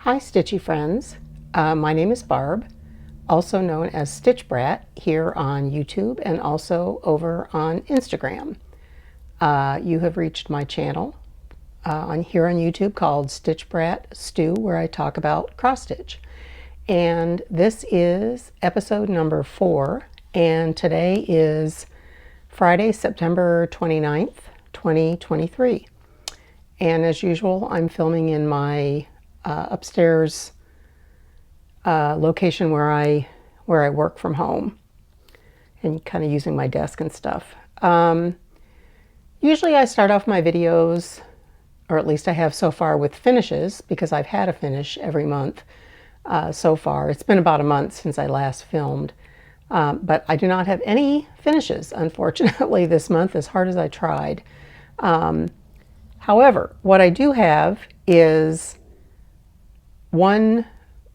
Hi Stitchy friends, my name is Barb, also known as Stitch Brat here on YouTube and also over on Instagram. You have reached my channel here on YouTube called Stitch Brat Stew, where I talk about cross stitch. And this is episode number 4, and today is Friday, September 29th, 2023. And as usual, I'm filming in my upstairs location where I work from home, and kind of using my desk and stuff. Usually I start off my videos, or at least I have so far, with finishes, because I've had a finish every month so far. It's been about a month since I last filmed, but I do not have any finishes, unfortunately, this month, as hard as I tried. However, what I do have is one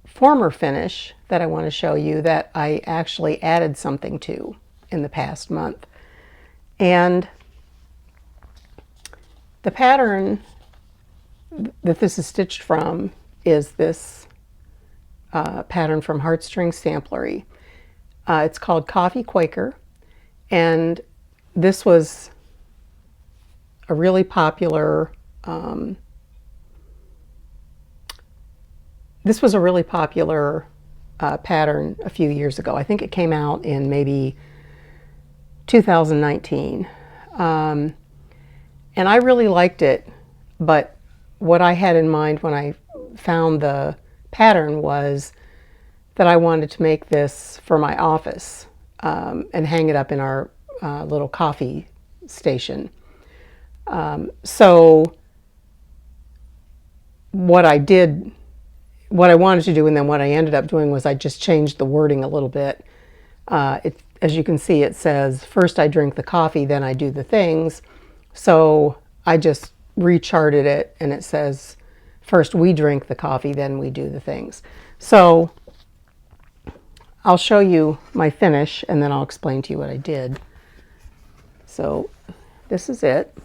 former finish that I want to show you that I actually added something to in the past month. And the pattern that this is stitched from is this pattern from Heartstring Samplery. It's called Coffee Quaker, and this was a really popular pattern a few years ago. I think it came out in maybe 2019. And I really liked it, but what I had in mind when I found the pattern was that I wanted to make this for my office and hang it up in our little coffee station. So what I wanted to do, and then what I ended up doing, was I just changed the wording a little bit. As you can see, it says, first I drink the coffee, then I do the things. So I just recharted it, and it says, first we drink the coffee, then we do the things. So I'll show you my finish, and then I'll explain to you what I did. So this is it.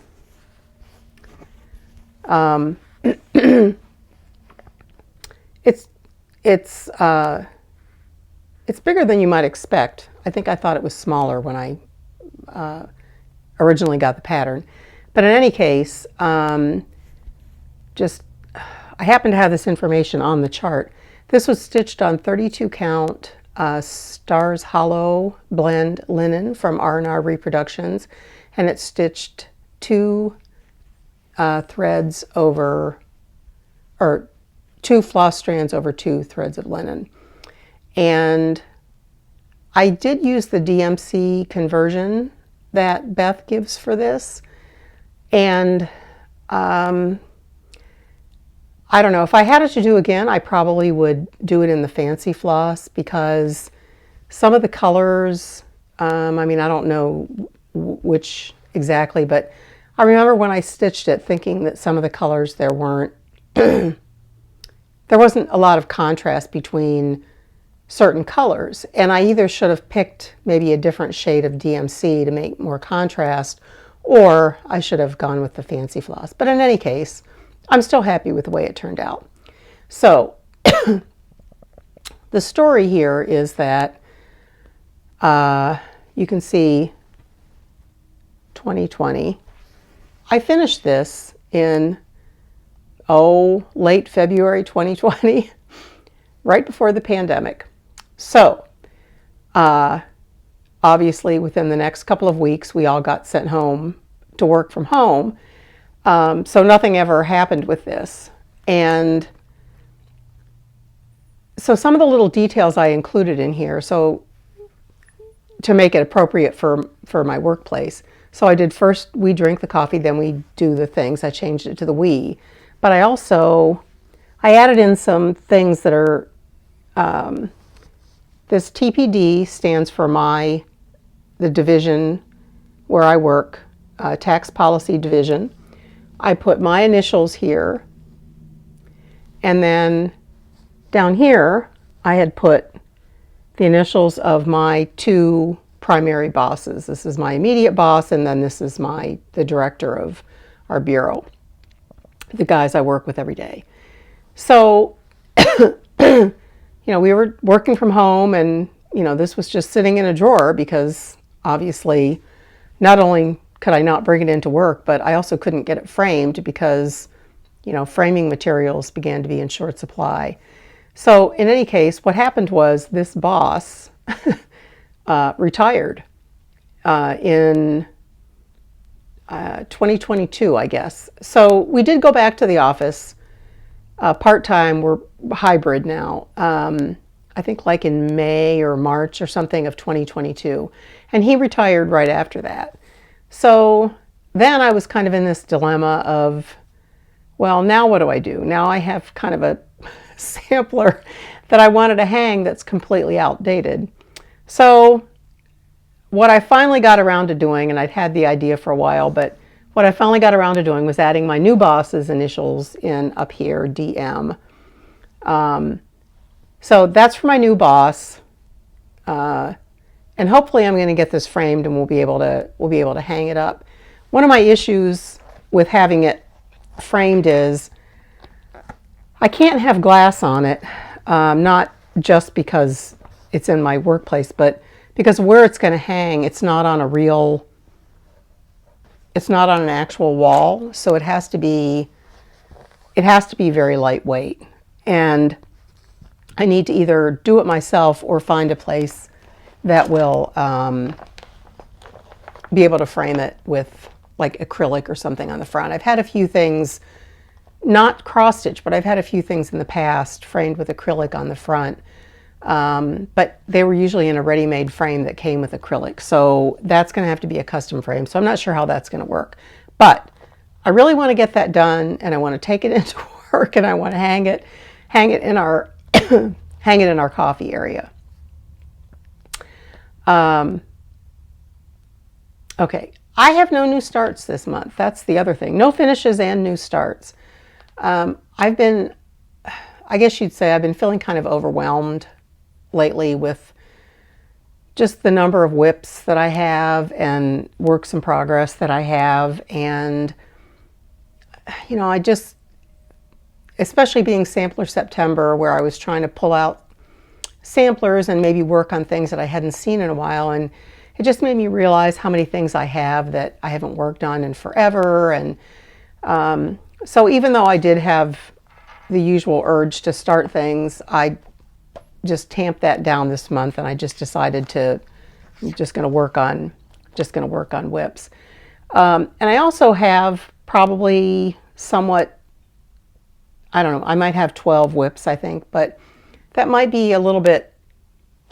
It's bigger than you might expect. I think I thought it was smaller when I originally got the pattern. But in any case, I happen to have this information on the chart. This was stitched on 32 count Stars Hollow blend linen from R&R Reproductions, and it's stitched 2 threads over, or 2 floss strands over 2 threads of linen. And I did use the DMC conversion that Beth gives for this, and I don't know, if I had it to do again, I probably would do it in the fancy floss, because some of the colors, I mean, I don't know which exactly, but I remember when I stitched it thinking that some of the colors there wasn't a lot of contrast between certain colors, and I either should have picked maybe a different shade of DMC to make more contrast, or I should have gone with the fancy floss. But in any case, I'm still happy with the way it turned out. So the story here is that you can see 2020. I finished this in late February 2020, right before the pandemic. So obviously within the next couple of weeks we all got sent home to work from home, so nothing ever happened with this. And so some of the little details I included in here, so to make it appropriate for my workplace. So I did first we drink the coffee, then we do the things. I changed it to the we. But I added in some things that are, this TPD stands for the division where I work, Tax Policy Division. I put my initials here, and then down here I had put the initials of my 2 primary bosses. This is my immediate boss, and then this is the director of our bureau, the guys I work with every day. So we were working from home, and, this was just sitting in a drawer because obviously not only could I not bring it into work, but I also couldn't get it framed because, framing materials began to be in short supply. So in any case, what happened was this boss retired in 2022, I guess. So we did go back to the office part-time. We're hybrid now. I think like in May or March or something of 2022. And he retired right after that. So then I was kind of in this dilemma of, well, now what do I do? Now I have kind of a sampler that I wanted to hang that's completely outdated. So what I finally got around to doing, and I'd had the idea for a while, but what I finally got around to doing was adding my new boss's initials in up here, DM. So that's for my new boss, and hopefully I'm going to get this framed and we'll be able to hang it up. One of my issues with having it framed is I can't have glass on it, not just because it's in my workplace, but because where it's going to hang, it's not on an actual wall, so it has to be very lightweight. And I need to either do it myself or find a place that will be able to frame it with like acrylic or something on the front. I've had a few things, not cross-stitch, but I've had a few things in the past framed with acrylic on the front. But they were usually in a ready-made frame that came with acrylic. So that's going to have to be a custom frame. So I'm not sure how that's going to work. But I really want to get that done, and I want to take it into work, and I want to hang it in our hang it in our coffee area. Okay, I have no new starts this month. That's the other thing. No finishes and new starts. I guess you'd say I've been feeling kind of overwhelmed lately with just the number of whips that I have and works in progress that I have. And, I just, especially being Sampler September, where I was trying to pull out samplers and maybe work on things that I hadn't seen in a while. And it just made me realize how many things I have that I haven't worked on in forever. And so even though I did have the usual urge to start things, I just tamped that down this month, and I just decided I'm just going to work on whips. And I also have probably somewhat, I don't know, I might have 12 whips, I think, but that might be a little bit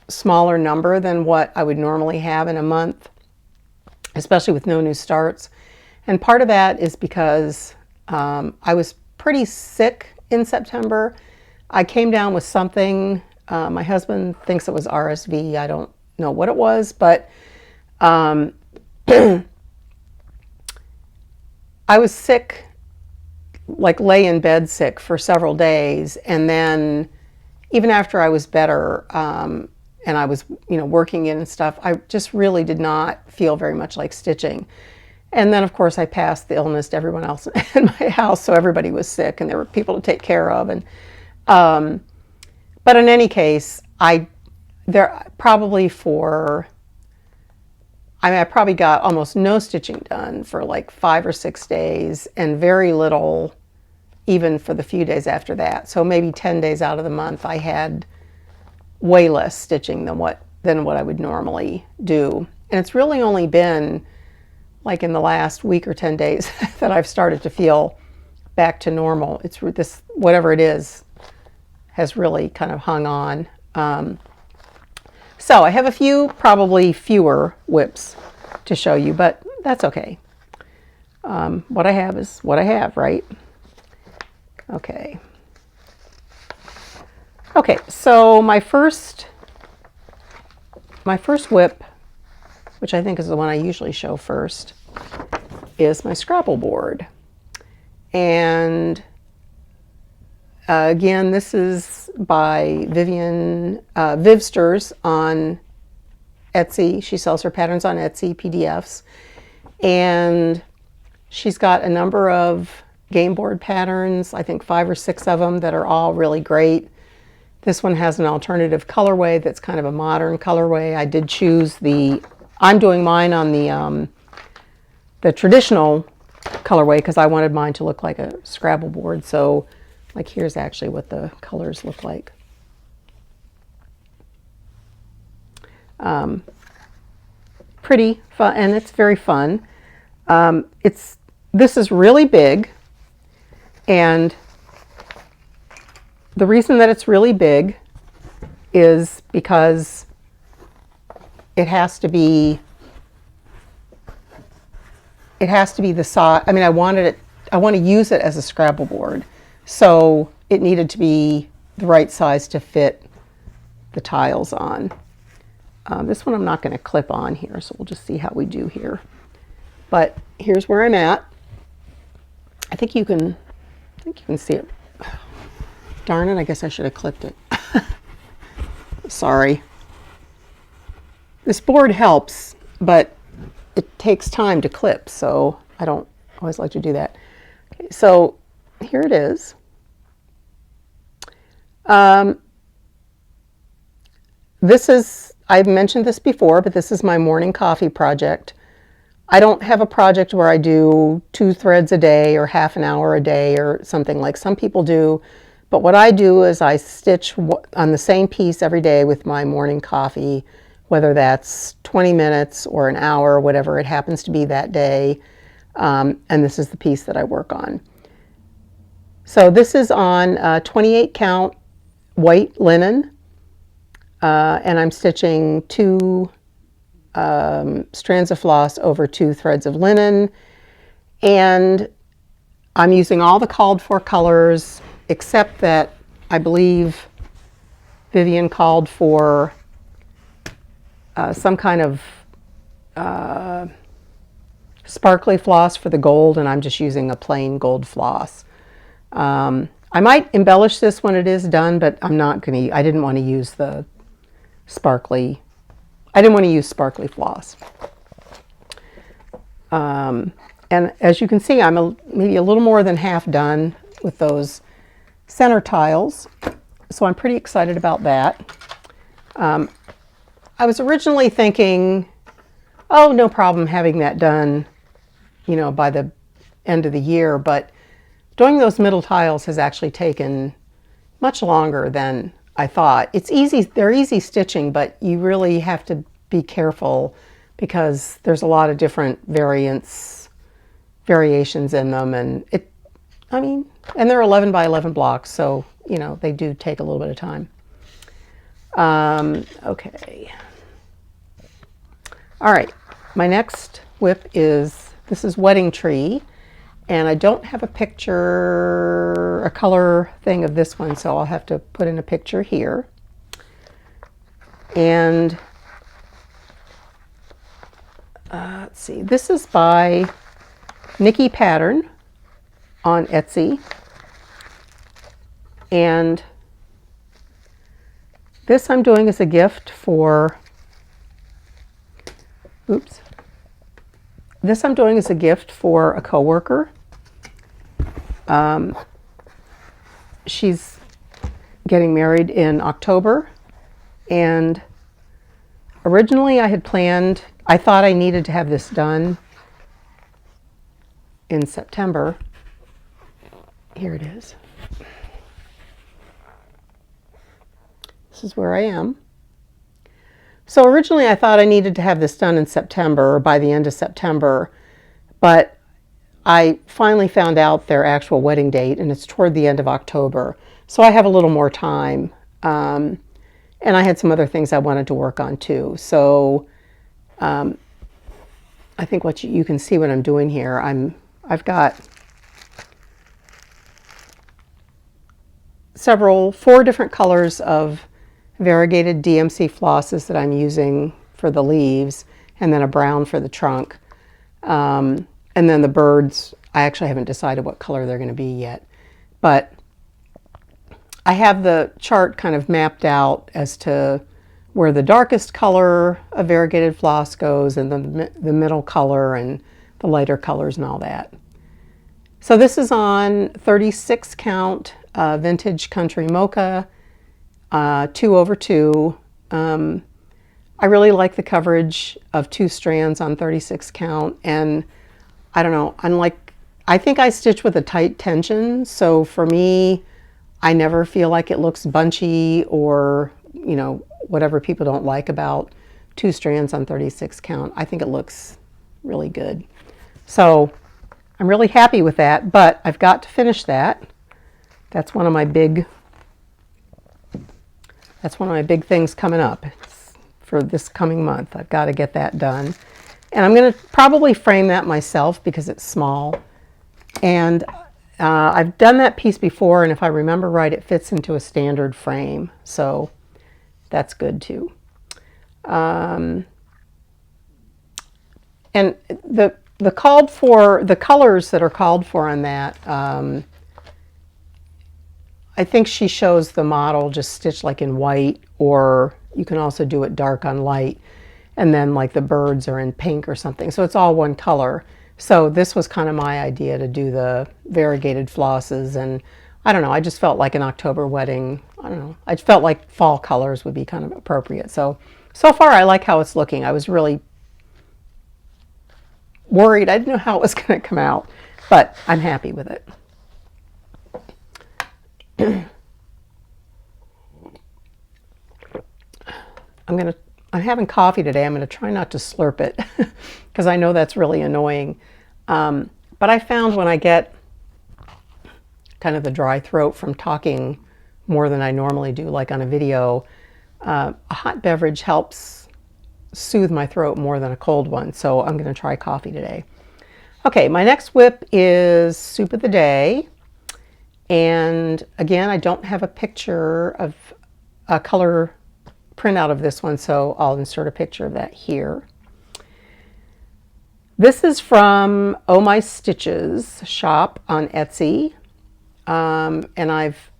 smaller number than what I would normally have in a month, especially with no new starts. And part of that is because I was pretty sick in September. I came down with something. My husband thinks it was RSV. I don't know what it was, but I was sick, like lay in bed sick for several days. And then even after I was better, and I was, working in and stuff, I just really did not feel very much like stitching. And then, of course, I passed the illness to everyone else in my house, so everybody was sick, and there were people to take care of. And but in any case, I probably got almost no stitching done for like 5 or 6 days, and very little even for the few days after that. So maybe 10 days out of the month, I had way less stitching than what I would normally do. And it's really only been like in the last week or 10 days that I've started to feel back to normal. It's this, whatever it is, has really kind of hung on. So I have a few, probably fewer whips to show you, but that's okay. What I have is what I have, right? Okay. Okay, so my first whip, which I think is the one I usually show first, is my Scrabble board. And again, this is by Vivian Vivsters on Etsy. She sells her patterns on Etsy, PDFs. And she's got a number of game board patterns, I think 5 or 6 of them that are all really great. This one has an alternative colorway that's kind of a modern colorway. I did choose I'm doing mine on the traditional colorway because I wanted mine to look like a Scrabble board. So like here's actually what the colors look like. Pretty fun, and it's very fun. This is really big, and the reason that it's really big is because it has to be the size. I mean, I want to use it as a Scrabble board, so it needed to be the right size to fit the tiles on. This one I'm not going to clip on here, so we'll just see how we do here. But here's where I'm at. I think you can see it. Darn it, I guess I should have clipped it. Sorry. This board helps, but it takes time to clip, so I don't always like to do that. Okay, so here it is. I've mentioned this before, but this is my morning coffee project. I don't have a project where I do 2 threads a day or half an hour a day or something like some people do. But what I do is I stitch on the same piece every day with my morning coffee, whether that's 20 minutes or an hour, whatever it happens to be that day. And this is the piece that I work on. So this is on 28 count white linen. And I'm stitching 2 strands of floss over 2 threads of linen. And I'm using all the called for colors, except that I believe Vivian called for some kind of sparkly floss for the gold, and I'm just using a plain gold floss. I might embellish this when it is done, but I'm not going to. I didn't want to use the sparkly. I didn't want to use sparkly floss. And as you can see, I'm maybe a little more than half done with those center tiles. So I'm pretty excited about that. I was originally thinking, oh, no problem having that done, you know, by the end of the year. But doing those middle tiles has actually taken much longer than I thought. It's easy, they're easy stitching, but you really have to be careful because there's a lot of different variations in them, and and they're 11 by 11 blocks, so you know they do take a little bit of time. Okay. All right, my next whip this is Wedding Tree, and I don't have a color thing of this one, so I'll have to put in a picture here. And let's see, this is by Nikki Pattern on Etsy. And this I'm doing as a gift for, this I'm doing as a gift for a coworker. She's getting married in October, and originally I thought I needed to have this done in September. Here it is. This is where I am. So originally I thought I needed to have this done in September or by the end of September, but I finally found out their actual wedding date, and it's toward the end of October. So I have a little more time. And I had some other things I wanted to work on too. So I think you can see what I'm doing here. I've got 4 different colors of variegated DMC flosses that I'm using for the leaves, and then a brown for the trunk. And then the birds, I actually haven't decided what color they're going to be yet. But I have the chart kind of mapped out as to where the darkest color of variegated floss goes, and the middle color and the lighter colors and all that. So this is on 36 count vintage country mocha. 2/2. I really like the coverage of 2 strands on 36 count, and I don't know, I think I stitch with a tight tension, so for me, I never feel like it looks bunchy or, you know, whatever people don't like about 2 strands on 36 count. I think it looks really good. So I'm really happy with that, but I've got to finish that. That's one of my big things coming up for this coming month. I've got to get that done. And I'm going to probably frame that myself because it's small. And I've done that piece before, and if I remember right, it fits into a standard frame. So that's good too. And the colors that are called for on that, I think she shows the model just stitched like in white, or you can also do it dark on light, and then like the birds are in pink or something. So it's all one color. So this was kind of my idea to do the variegated flosses, and I don't know, I just felt like an October wedding. I don't know, I felt like fall colors would be kind of appropriate. So far I like how it's looking. I was really worried. I didn't know how it was going to come out, but I'm happy with it. I'm having coffee today. I'm going to try not to slurp it because I know that's really annoying. But I found when I get kind of the dry throat from talking more than I normally do, like on a video, a hot beverage helps soothe my throat more than a cold one. So I'm going to try coffee today. Okay, my next whip is Soup of the Day. And again, I don't have a picture of a color printout of this one, so I'll insert a picture of that here. This is from Oh My Stitches shop on Etsy, and I've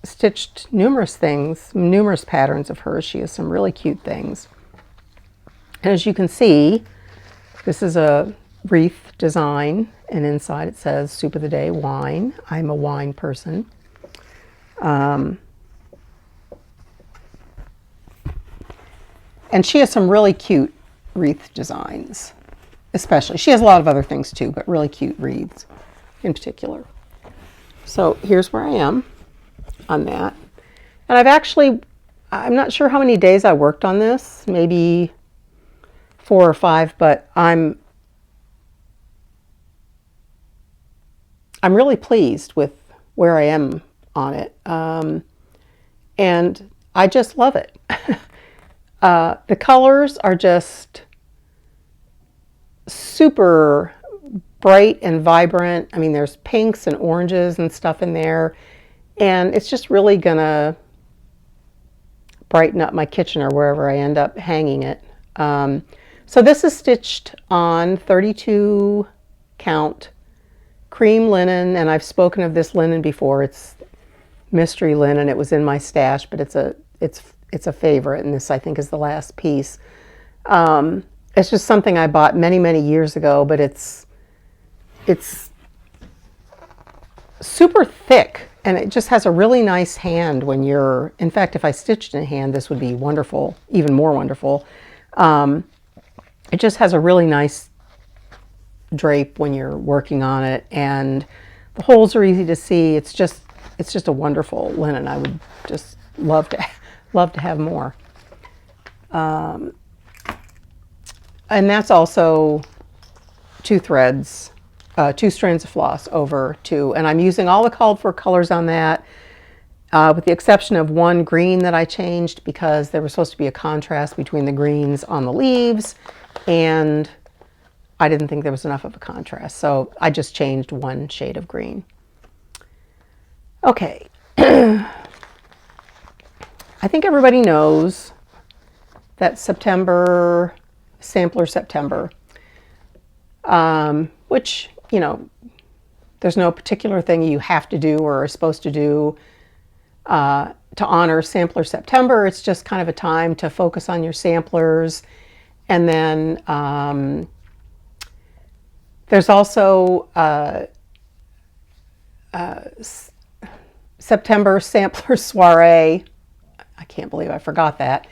stitched numerous patterns of hers. She has some really cute things. And as you can see, this is a wreath design, and inside it says Soup of the Day wine. I'm a wine person. And she has some really cute wreath designs, especially. She has a lot of other things too, but really cute wreaths in particular. So here's where I am on that. And I'm not sure how many days I worked on this, maybe 4 or 5, but I'm really pleased with where I am on it. And I just love it. The colors are just super bright and vibrant. I mean, there's pinks and oranges and stuff in there, and it's just really gonna brighten up my kitchen or wherever I end up hanging it. So this is stitched on 32 count cream linen, and I've spoken of this linen before. It's mystery linen. It was in my stash, but it's a favorite, and this I think is the last piece. It's just something I bought many years ago, but it's super thick, and it just has a really nice hand when you're, in fact, if I stitched in a hand, this would be wonderful, even more wonderful. It just has a really nice drape when you're working on it, and the holes are easy to see. It's just a wonderful linen. I would just love to have more. And that's also 2 threads, 2 strands of floss over 2, and I'm using all the called for colors on that, with the exception of one green that I changed because there was supposed to be a contrast between the greens on the leaves, and I didn't think there was enough of a contrast, so I just changed one shade of green. Okay. I think everybody knows that September, Sampler September, which, you know, there's no particular thing you have to do or are supposed to do to honor Sampler September. It's just kind of a time to focus on your samplers. And then there's also September Sampler Soiree. I can't believe I forgot that,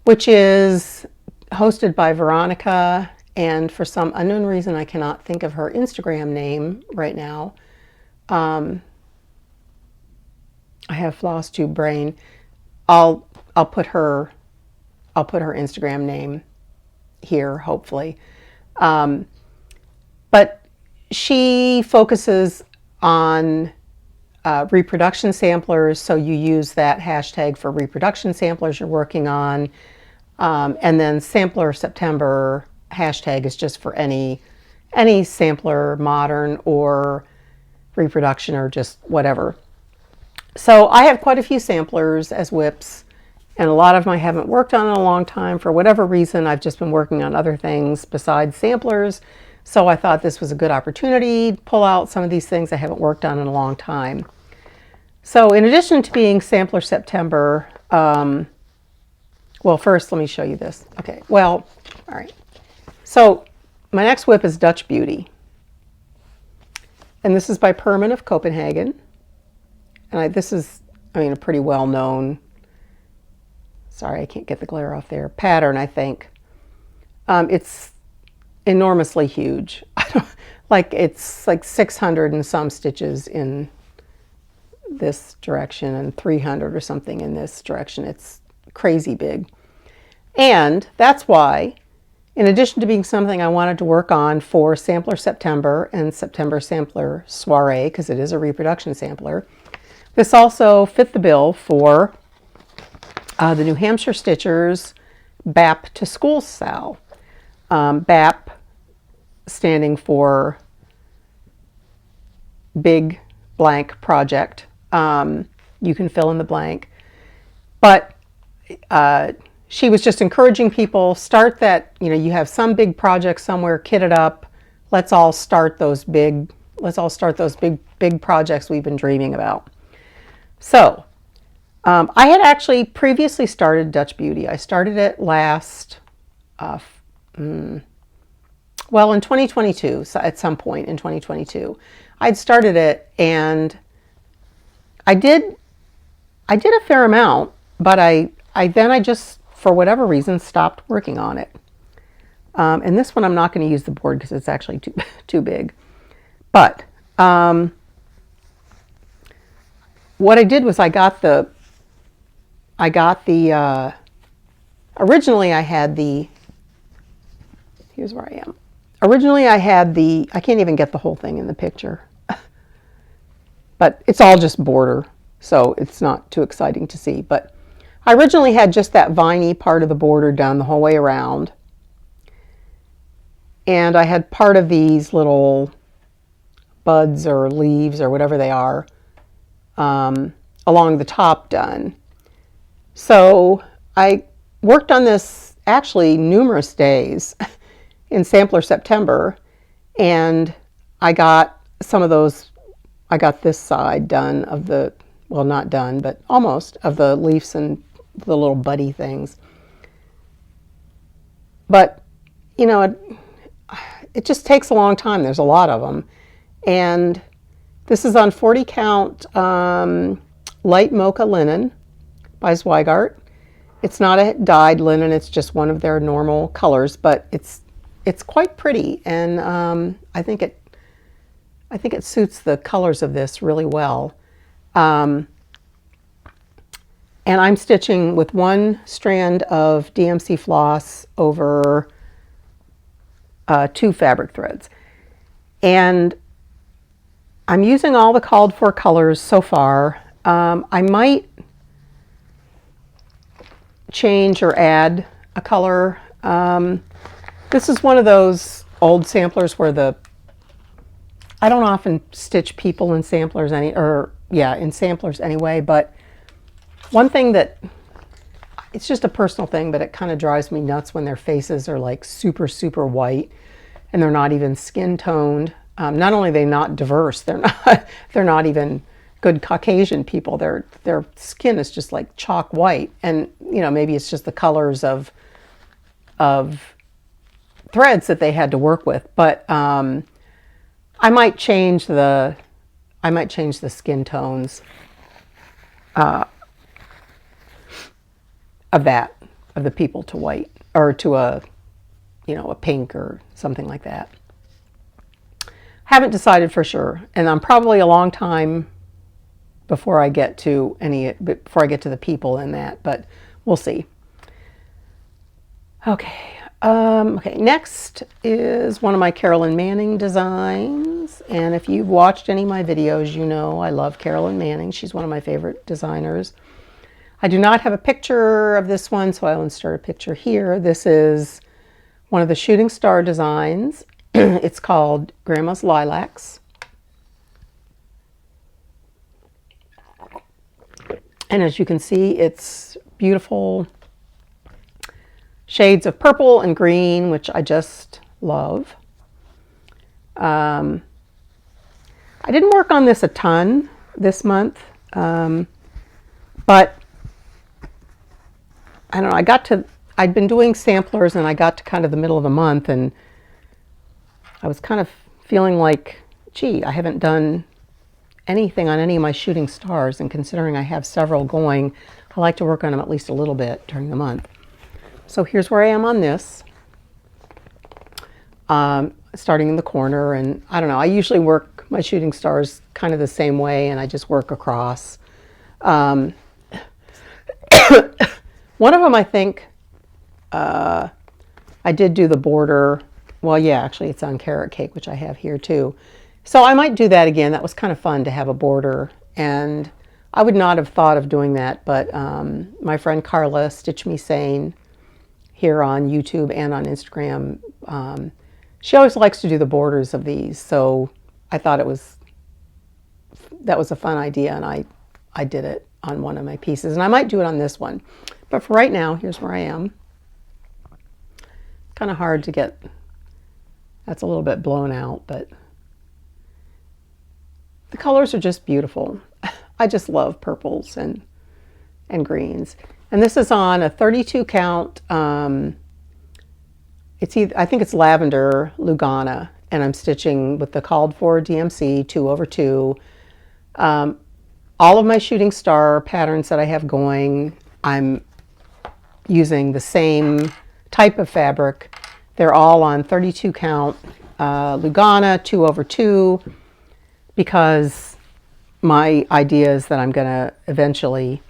which is hosted by Veronica, and for some unknown reason I cannot think of her Instagram name right now. I have Flosstube brain. I'll put her Instagram name here, hopefully. But she focuses on reproduction samplers, so you use that hashtag for reproduction samplers you're working on. And then Sampler September hashtag is just for any sampler, modern or reproduction or just whatever. So I have quite a few samplers as WIPs, and a lot of them I haven't worked on in a long time. For whatever reason, I've just been working on other things besides samplers. So I thought this was a good opportunity to pull out some of these things I haven't worked on in a long time. So in addition to being Sampler September, well, first let me show you this. Okay, well, all right. So my next WIP is Dutch Beauty. And this is by Perman of Copenhagen. And this is, I mean, a pretty well-known, sorry, I can't get the glare off there, pattern, I think. It's enormously huge. It's like 600 and some stitches in this direction and 300 or something in this direction. It's crazy big. And that's why, in addition to being something I wanted to work on for Sampler September and September Sampler Soiree, because it is a reproduction sampler, this also fit the bill for the New Hampshire Stitchers BAP to School Sal. BAP standing for Big Blank Project. You can fill in the blank. But she was just encouraging people, start that, you have some big project somewhere, kit it up. Let's all start those big projects we've been dreaming about. So I had actually previously started Dutch Beauty. I started it last, in 2022, so at some point in 2022. I'd started it, and I did a fair amount, but I just, for whatever reason, stopped working on it. And this one I'm not going to use the board because it's actually too big. But what I did was originally I had the, here's where I am. Originally I had I can't even get the whole thing in the picture, but it's all just border, so it's not too exciting to see. But I originally had just that viney part of the border done the whole way around. And I had part of these little buds or leaves or whatever they are along the top done. So I worked on this actually numerous days in Sampler September, and I got some of those, I got this side done of the, well, not done, but almost, of the leaves and the little buddy things. But, it just takes a long time. There's a lot of them. And this is on 40 count light mocha linen by Zweigart. It's not a dyed linen, it's just one of their normal colors, but it's quite pretty, and I think it suits the colors of this really well. And I'm stitching with one strand of DMC floss over 2 fabric threads. And I'm using all the called for colors so far. I might change or add a color. This is one of those old samplers where I don't often stitch people in samplers in samplers anyway, but one thing that, it's just a personal thing, but it kind of drives me nuts when their faces are like super, super white and they're not even skin toned. Not only are they not diverse, they're not even good Caucasian people. Their skin is just like chalk white, and maybe it's just the colors of threads that they had to work with. But I might change the skin tones of the people to white, or to a, you know, a pink or something like that. Haven't decided for sure, and I'm probably a long time before I get to the people in that, but we'll see. Okay. Okay, next is one of my Carolyn Manning designs, and if you've watched any of my videos, you know I love Carolyn Manning. She's one of my favorite designers. I do not have a picture of this one, so I'll insert a picture here. This is one of the shooting star designs. It's called Grandma's Lilacs. And as you can see, it's beautiful shades of purple and green, which I just love. I didn't work on this a ton this month, but I don't know, I'd been doing samplers, and I got to kind of the middle of the month, and I was kind of feeling like, gee, I haven't done anything on any of my shooting stars, and considering I have several going, I like to work on them at least a little bit during the month. So here's where I am on this, starting in the corner, and I don't know, I usually work my shooting stars kind of the same way, and I just work across. One of them, I think, I did do the border. Well, yeah, actually it's on carrot cake, which I have here too. So I might do that again. That was kind of fun to have a border, and I would not have thought of doing that, but my friend Carla, Stitch Me Sane, here on YouTube and on Instagram, she always likes to do the borders of these, so I thought that was a fun idea, and I did it on one of my pieces, and I might do it on this one. But for right now, here's where I am. Kind of hard to get, that's a little bit blown out, but the colors are just beautiful. I just love purples and greens. And this is on a 32 count, I think it's lavender Lugana, and I'm stitching with the called for DMC 2/2. All of my shooting star patterns that I have going, I'm using the same type of fabric. They're all on 32 count Lugana 2/2, because my idea is that I'm going to eventually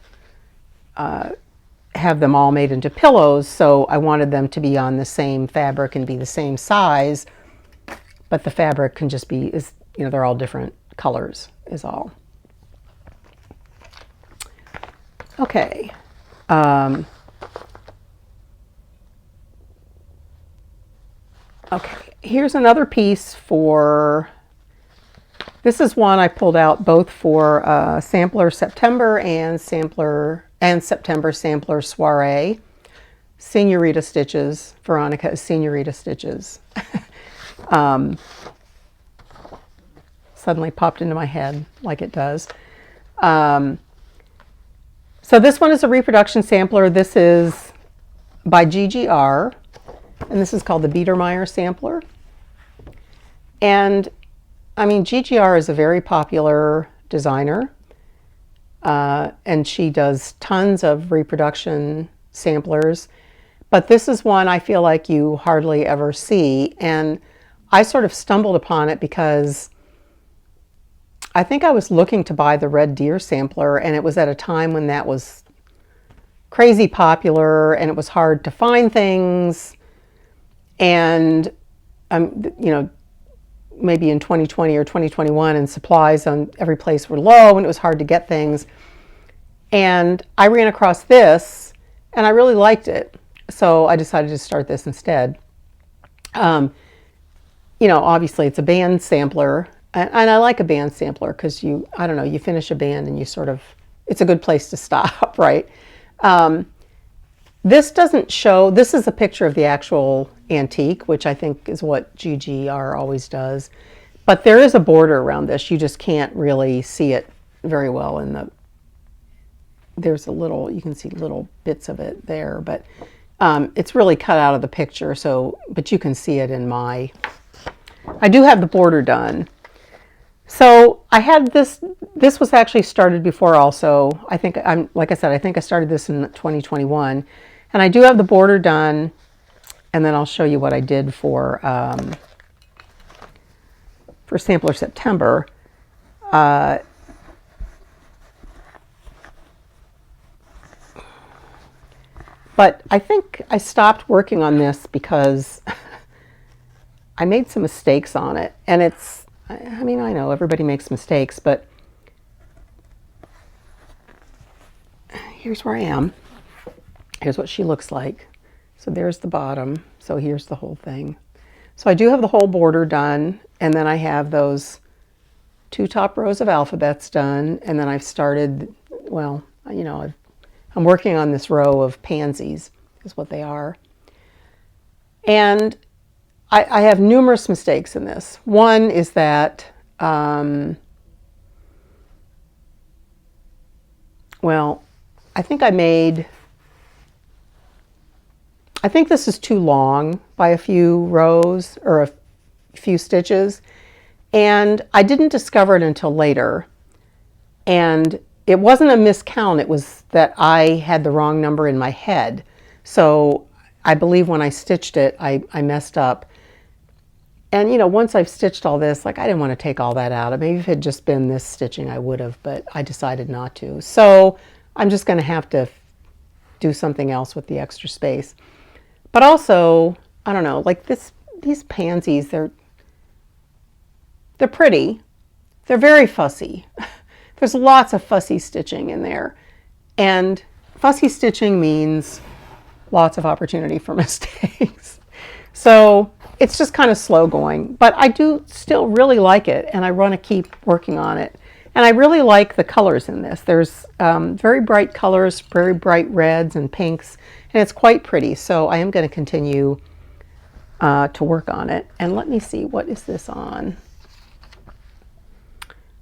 have them all made into pillows, so I wanted them to be on the same fabric and be the same size, but the fabric can just be, you know, they're all different colors is all. Okay. Okay, here's another piece for, this is one I pulled out both for Sampler September and September Sampler Soiree. Senorita Stitches, Veronica is Senorita Stitches. Suddenly popped into my head like it does. So this one is a reproduction sampler. This is by GGR, and this is called the Biedermeier sampler. And I mean, GGR is a very popular designer, and she does tons of reproduction samplers, but this is one I feel like you hardly ever see, and I sort of stumbled upon it because I think I was looking to buy the Red Deer sampler, and it was at a time when that was crazy popular, and it was hard to find things, and you know, maybe in 2020 or 2021, and supplies on every place were low, and it was hard to get things. And I ran across this, and I really liked it, so I decided to start this instead. You know, obviously it's a band sampler, and I like a band sampler because I don't know, you finish a band and you sort of, it's a good place to stop, right? This doesn't show, this is a picture of the actual antique, which I think is what GGR always does. But there is a border around this. You just can't really see it very well in the, there's a little, you can see little bits of it there, but it's really cut out of the picture, so, but you can see it in my, I do have the border done. So I had this, This was actually started before also. I think like I said, I think I started this in 2021. And I do have the border done, and then I'll show you what I did for Sampler September. But I think I stopped working on this because I made some mistakes on it. And it's, I mean, I know everybody makes mistakes, but here's where I am. Here's what she looks like. So there's the bottom. So here's the whole thing. So I do have the whole border done, and then I have those 2 top rows of alphabets done, and then I've started, well, you know, I'm working on this row of pansies, is what they are. And I have numerous mistakes in this. One is that, well, I think this is too long by a few rows or a few stitches, and I didn't discover it until later. And it wasn't a miscount, it was that I had the wrong number in my head. So I believe when I stitched it, I messed up. And, you know, once I've stitched all this, like, I didn't want to take all that out. Maybe if it had just been this stitching, I would have, but I decided not to. So I'm just going to have to do something else with the extra space. But also, I don't know, like these pansies, they're pretty. They're very fussy. There's lots of fussy stitching in there. And fussy stitching means lots of opportunity for mistakes. So it's just kind of slow going, but I do still really like it, and I want to keep working on it. And I really like the colors in this. There's very bright colors, very bright reds and pinks, and it's quite pretty. So I am going to continue to work on it. And let me see, what is this on?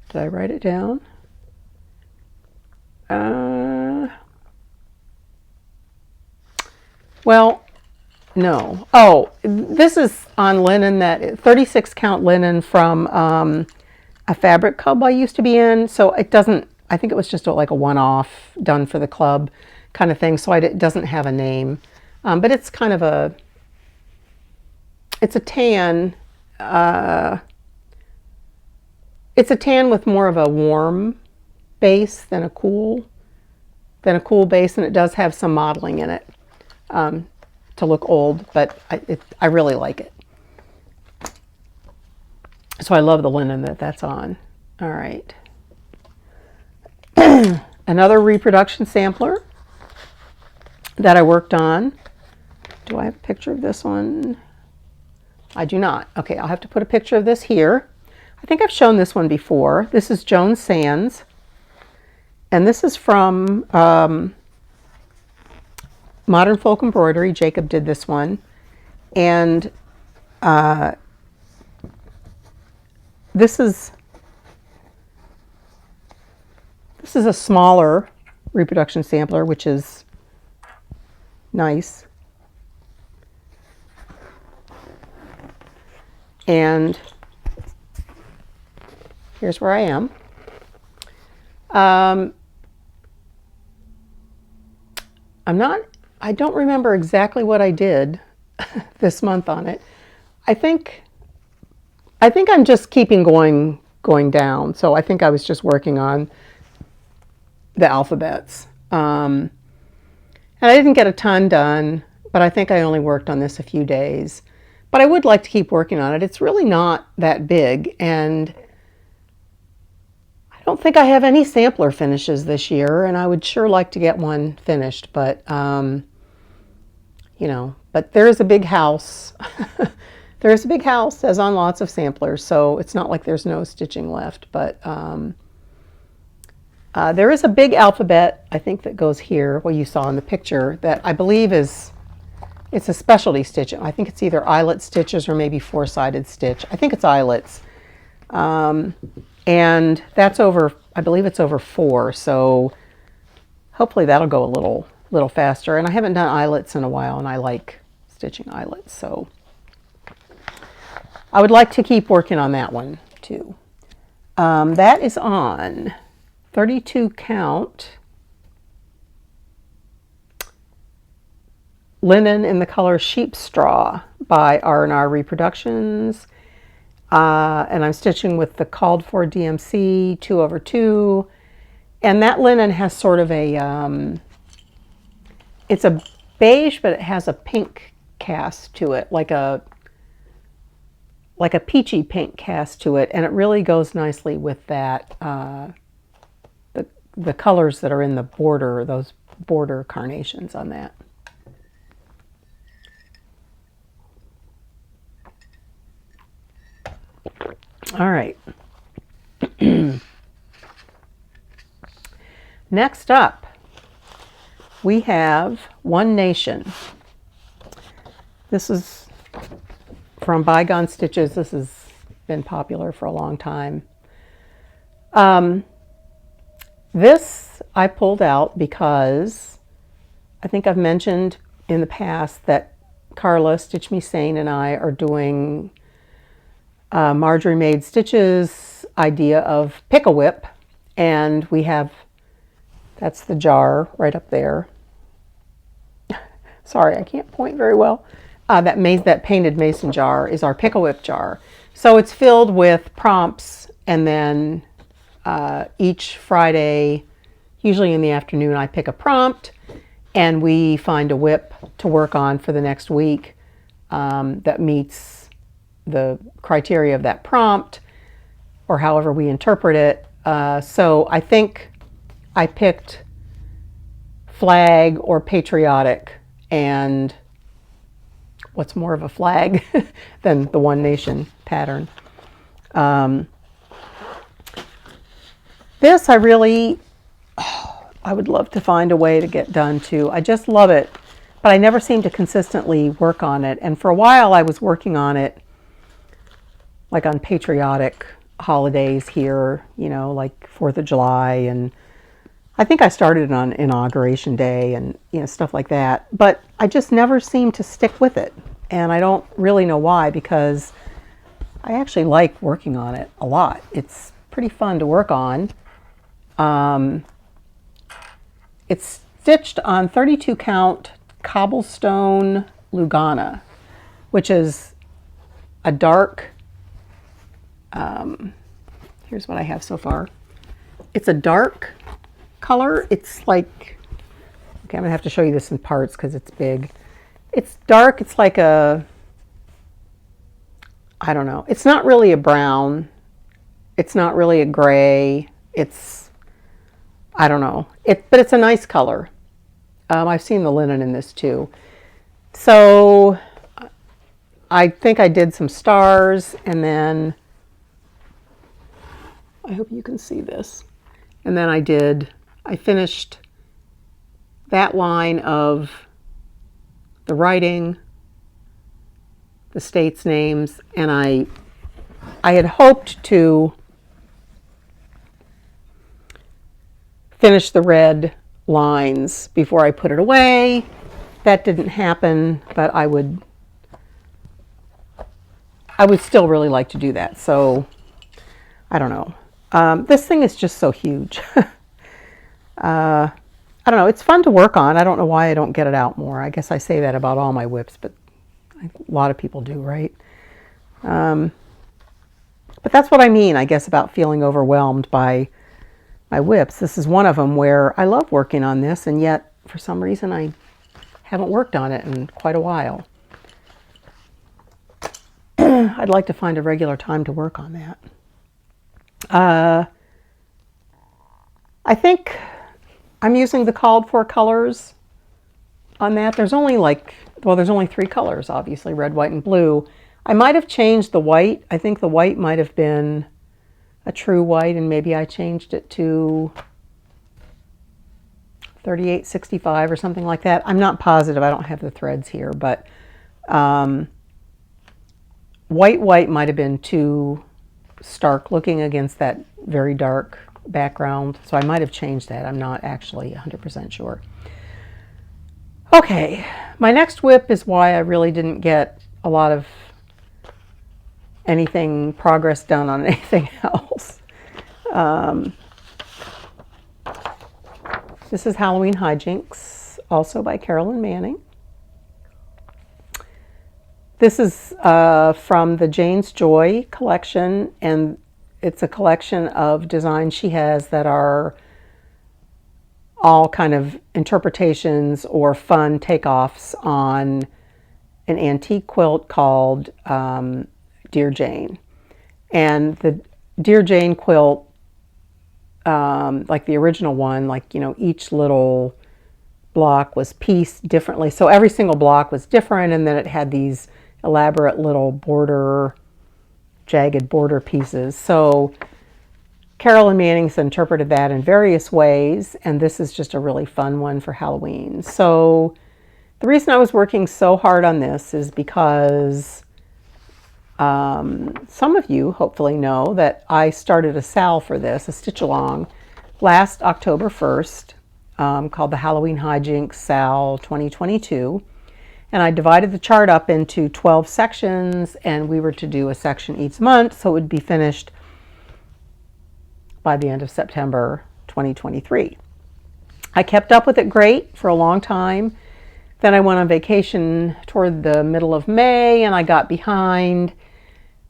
Did I write it down? Well, no. Oh, this is on linen, that 36 count linen from a fabric club I used to be in. So it doesn't, I think it was just like a one-off done for the club kind of thing. So it doesn't have a name, but it's kind of it's a tan. It's a tan with more of a warm base than a cool base, and it does have some modeling in it to look old, but I really like it. So I love the linen that's on. All right. Another reproduction sampler that I worked on. Do I have a picture of this one? I do not. Okay, I'll have to put a picture of this here. I think I've shown this one before. This is Joan Sands, and this is from Modern Folk Embroidery. Jacob did this one, and this is a smaller reproduction sampler, which is nice. And here's where I am. I don't remember exactly what I did this month on it. I think I'm just keeping going down. So I think I was just working on the alphabets. And I didn't get a ton done, but I think I only worked on this a few days. But I would like to keep working on it. It's really not that big, and I don't think I have any sampler finishes this year, and I would sure like to get one finished, but you know, but there is a big house. There is a big house, as on lots of samplers, so it's not like there's no stitching left, but there is a big alphabet, I think, that goes here, what you saw in the picture, that I believe it's a specialty stitch. I think it's either eyelet stitches or maybe four-sided stitch. I think it's eyelets. And that's over, I believe it's over 4, so hopefully that'll go a little faster. And I haven't done eyelets in a while, and I like stitching eyelets, so I would like to keep working on that one too. That is on 32 count linen in the color sheep straw by R&R Reproductions. And I'm stitching with the called for DMC 2/2. And that linen has sort of a, it's a beige, but it has a pink cast to it, like a peachy pink cast to it. And it really goes nicely with that, the colors that are in the border, those border carnations on that. All right. Next up, we have One Nation. This is from Bygone Stitches. This has been popular for a long time. This I pulled out because I think I've mentioned in the past that Carla, Stitch Me Sane, and I are doing Marjorie Made Stitches idea of Pick-a-Whip, and we have, that's the jar right up there. Sorry, I can't point very well. That painted mason jar is our Pick-a-Whip jar. So it's filled with prompts, and then each Friday, usually in the afternoon, I pick a prompt, and we find a whip to work on for the next week that meets the criteria of that prompt, or however we interpret it. So I think I picked flag or patriotic, and what's more of a flag than the One Nation pattern. This I would love to find a way to get done too. I just love it, but I never seem to consistently work on it. And for a while I was working on it like on patriotic holidays here, you know, like 4th of July, and I think I started on Inauguration Day and, you know, stuff like that. But I just never seem to stick with it. And I don't really know why, because I actually like working on it a lot. It's pretty fun to work on. It's stitched on 32 count Cobblestone Lugana, which is a dark, here's what I have so far. It's a dark color. It's like, okay, I'm gonna have to show you this in parts because it's big. It's dark. It's like a, I don't know. It's not really a brown. It's not really a gray. It's, I don't know. But it's a nice color. I've seen the linen in this too. So I think I did some stars, and then I hope you can see this. And then I finished that line of the writing, the states' names, and I had hoped to finish the red lines before I put it away. That didn't happen, but I would still really like to do that. So I don't know. This thing is just so huge. I don't know. It's fun to work on. I don't know why I don't get it out more. I guess I say that about all my whips, but a lot of people do, right? But that's what I mean, I guess, about feeling overwhelmed by my whips. This is one of them where I love working on this, and yet for some reason I haven't worked on it in quite a while. I'd like to find a regular time to work on that. I think I'm using the called for colors on that. There's only there's only 3 colors, obviously, red, white, and blue. I might have changed the white. I think the white might have been a true white, and maybe I changed it to 3865 or something like that. I'm not positive. I don't have the threads here, but white might have been too stark looking against that very dark background. So I might have changed that. I'm not actually 100% sure. Okay, my next whip is why I really didn't get a lot of progress done on anything else. Um, this is Halloween Hijinks, also by Carolyn Manning. This is from the Jane's Joy collection, and it's a collection of designs she has that are all kind of interpretations or fun takeoffs on an antique quilt called Dear Jane. And the Dear Jane quilt, like the original one, like, you know, each little block was pieced differently. So every single block was different, and then it had these elaborate little border, jagged border pieces. So Carolyn Manning's interpreted that in various ways, and this is just a really fun one for Halloween. So the reason I was working so hard on this is because some of you hopefully know that I started a sal for this, a stitch along, last October 1st, called the Halloween Hijinks Sal 2022. And I divided the chart up into 12 sections, and we were to do a section each month, so it would be finished by the end of September 2023. I kept up with it great for a long time. Then I went on vacation toward the middle of May, and I got behind.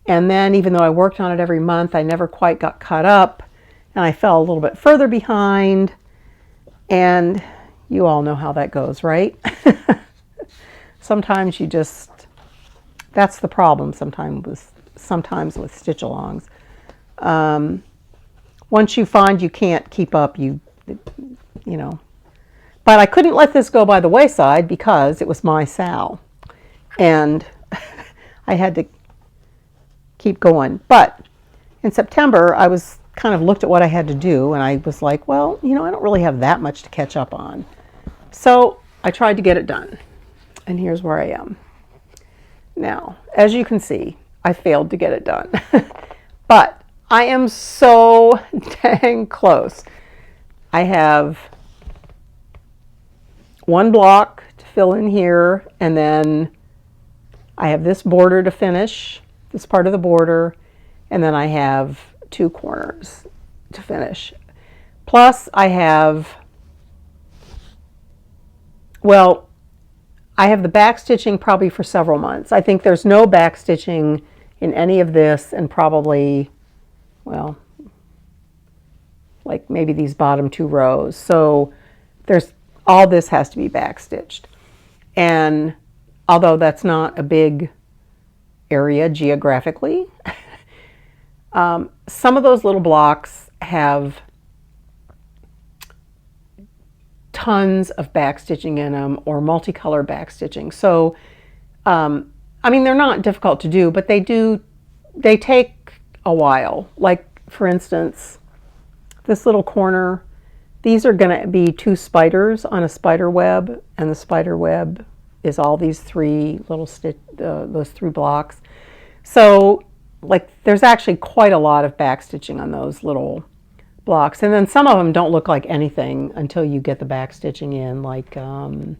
And then even though I worked on it every month, I never quite got caught up, and I fell a little bit further behind. And you all know how that goes, right? Sometimes you just, that's the problem sometimes with stitch-alongs. Once you find you can't keep up, you know. But I couldn't let this go by the wayside because it was my sal. And I had to keep going. But in September, I was kind of looked at what I had to do, and I was like, well, you know, I don't really have that much to catch up on. So I tried to get it done. And here's where I am. Now, as you can see, I failed to get it done. But I am so dang close. I have one block to fill in here, and then I have this border to finish, this part of the border, and then I have two corners to finish. Plus I have, well, I have the back stitching probably for several months. I think there's no back stitching in any of this, and probably, well, like maybe these bottom two rows. So there's, all this has to be back stitched. And although that's not a big area geographically, some of those little blocks have tons of back stitching in them, or multicolor back stitching. So, I mean, they're not difficult to do, but they take a while. Like, for instance, this little corner, these are going to be two spiders on a spider web, and the spider web is all these three little those three blocks. So, like, there's actually quite a lot of back stitching on those little blocks, and then some of them don't look like anything until you get the back stitching in, like I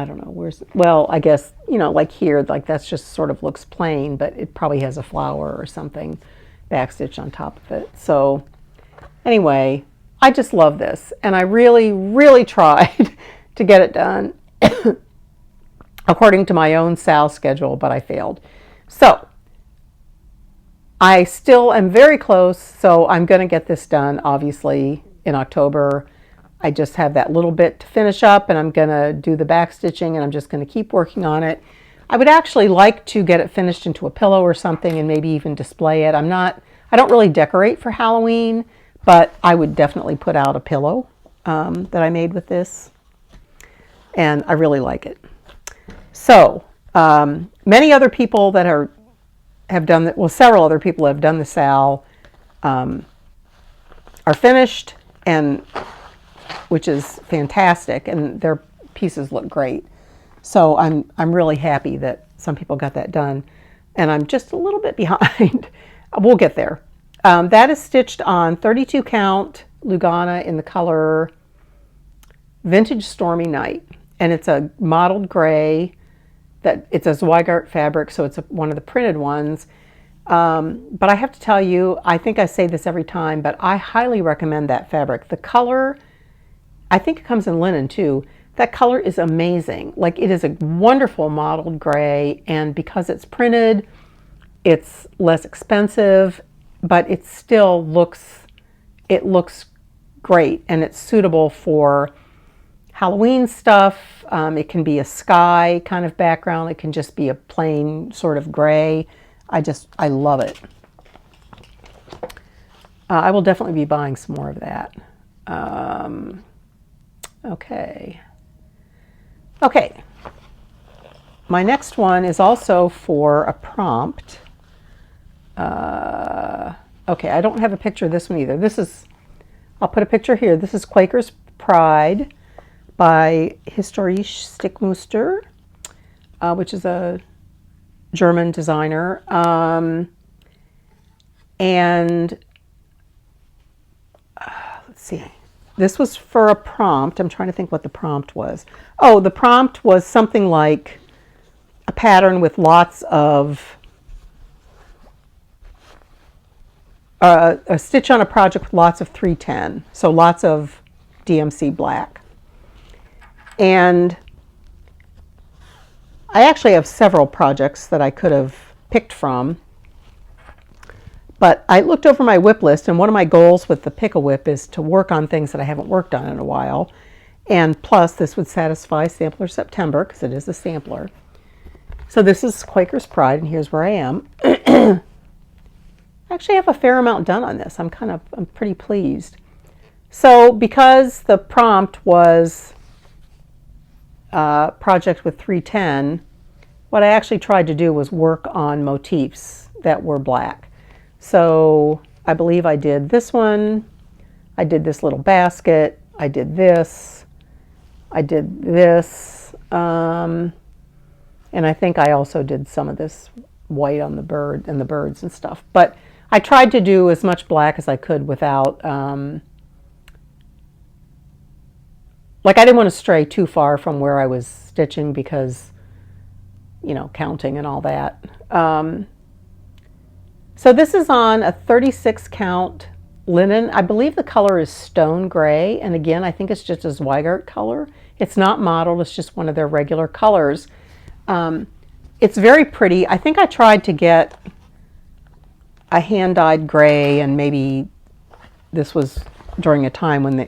don't know, well, I guess, you know, like here, like that's just sort of looks plain, but it probably has a flower or something backstitched on top of it. So anyway, I just love this, and I really tried to get it done according to my own sal schedule, but I failed. So I still am very close, so I'm going to get this done, obviously, in October. I just have that little bit to finish up, and I'm going to do the back stitching, and I'm just going to keep working on it. I would actually like to get it finished into a pillow or something, and maybe even display it. I don't really decorate for Halloween, but I would definitely put out a pillow that I made with this, and I really like it. So many other people that have done that, well, several other people have done the sal, are finished, and which is fantastic, and their pieces look great. So I'm really happy that some people got that done, and I'm just a little bit behind. We'll get there. That is stitched on 32 count Lugana in the color Vintage Stormy Night, and it's a mottled gray. That it's a Zweigart fabric, so it's one of the printed ones. But I have to tell you, I think I say this every time, but I highly recommend that fabric. The color, I think it comes in linen too. That color is amazing. Like, it is a wonderful mottled gray, and because it's printed, it's less expensive, but it still looks, it looks great, and it's suitable for Halloween stuff. It can be a sky kind of background. It can just be a plain sort of gray. I love it. I will definitely be buying some more of that. Okay. Okay. My next one is also for a prompt. Okay, I don't have a picture of this one either. This is, I'll put a picture here. This is Quaker's Pride by Historische Stickmuster, which is a German designer. And let's see. This was for a prompt. I'm trying to think what the prompt was. Oh, the prompt was something like a pattern with lots of a stitch on a project with lots of 310, so lots of DMC black. And I actually have several projects that I could have picked from, but I looked over my whip list, and one of my goals with the Pick-a-Whip is to work on things that I haven't worked on in a while. And plus, this would satisfy Sampler September, because it is a sampler. So this is Quaker's Pride, and here's where I am. I actually have a fair amount done on this. I'm pretty pleased. So because the prompt was project with 310, what I actually tried to do was work on motifs that were black. So I believe I did this one, I did this little basket, I did this, and I think I also did some of this white on the bird and the birds and stuff. But I tried to do as much black as I could without, like, I didn't want to stray too far from where I was stitching because, you know, counting and all that. So this is on a 36 count linen. I believe the color is stone gray, and again, I think it's just a Zweigart color. It's not mottled, it's just one of their regular colors. It's very pretty. I think I tried to get a hand-dyed gray, and maybe this was during a time when the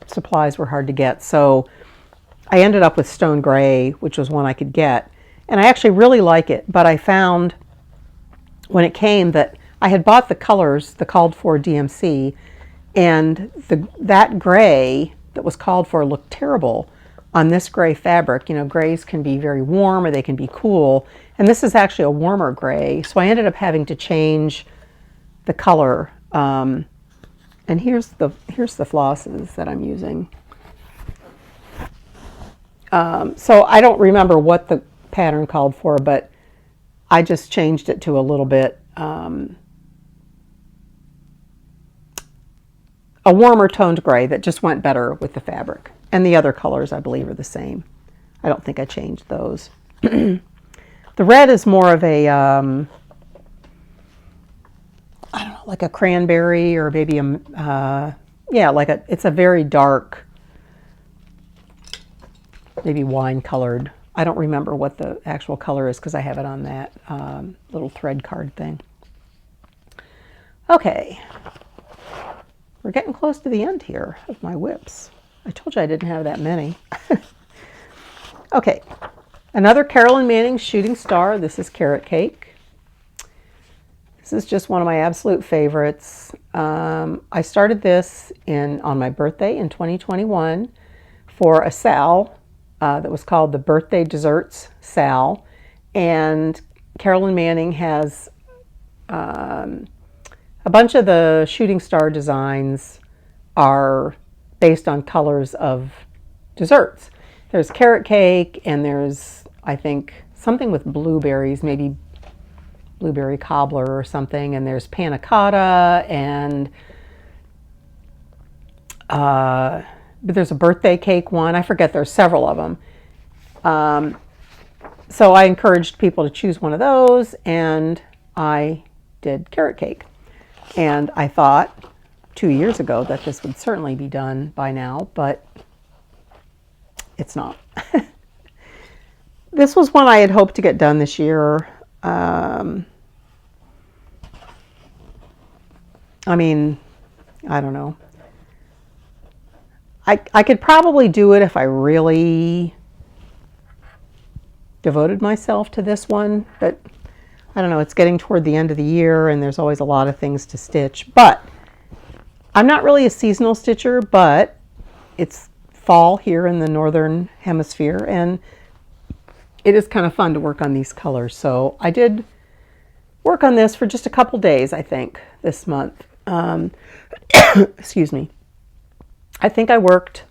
supplies were hard to get, so I ended up with stone gray, which was one I could get, and I actually really like it. But I found when it came that I had bought the colors, the called for DMC, and that gray that was called for looked terrible on this gray fabric. You know, grays can be very warm or they can be cool, and this is actually a warmer gray, so I ended up having to change the color. And here's the flosses that I'm using. So I don't remember what the pattern called for, but I just changed it to a little bit a warmer toned gray that just went better with the fabric. And the other colors, I believe, are the same. I don't think I changed those. The red is more of a, I don't know, like a cranberry, or maybe a, yeah, like it's a very dark, maybe wine colored. I don't remember what the actual color is because I have it on that little thread card thing. Okay. We're getting close to the end here of my whips. I told you I didn't have that many. Okay, another Carolyn Manning Shooting Star. This is Carrot Cake. This is just one of my absolute favorites. I started this on my birthday in 2021 for a sal that was called the Birthday Desserts Sal. And Carolyn Manning has a bunch of the shooting star designs are based on colors of desserts. There's carrot cake, and there's, I think, something with blueberries, maybe blueberry cobbler or something, and there's panna cotta, and but there's a birthday cake one. I forget, there's several of them. So I encouraged people to choose one of those, and I did carrot cake. And I thought 2 years ago that this would certainly be done by now, but it's not. This was one I had hoped to get done this year. I mean, I don't know. I could probably do it if I really devoted myself to this one, but I don't know, it's getting toward the end of the year and there's always a lot of things to stitch. But I'm not really a seasonal stitcher, but it's fall here in the northern hemisphere and it is kind of fun to work on these colors. So I did work on this for just a couple days, I think, this month. Excuse me. I think I worked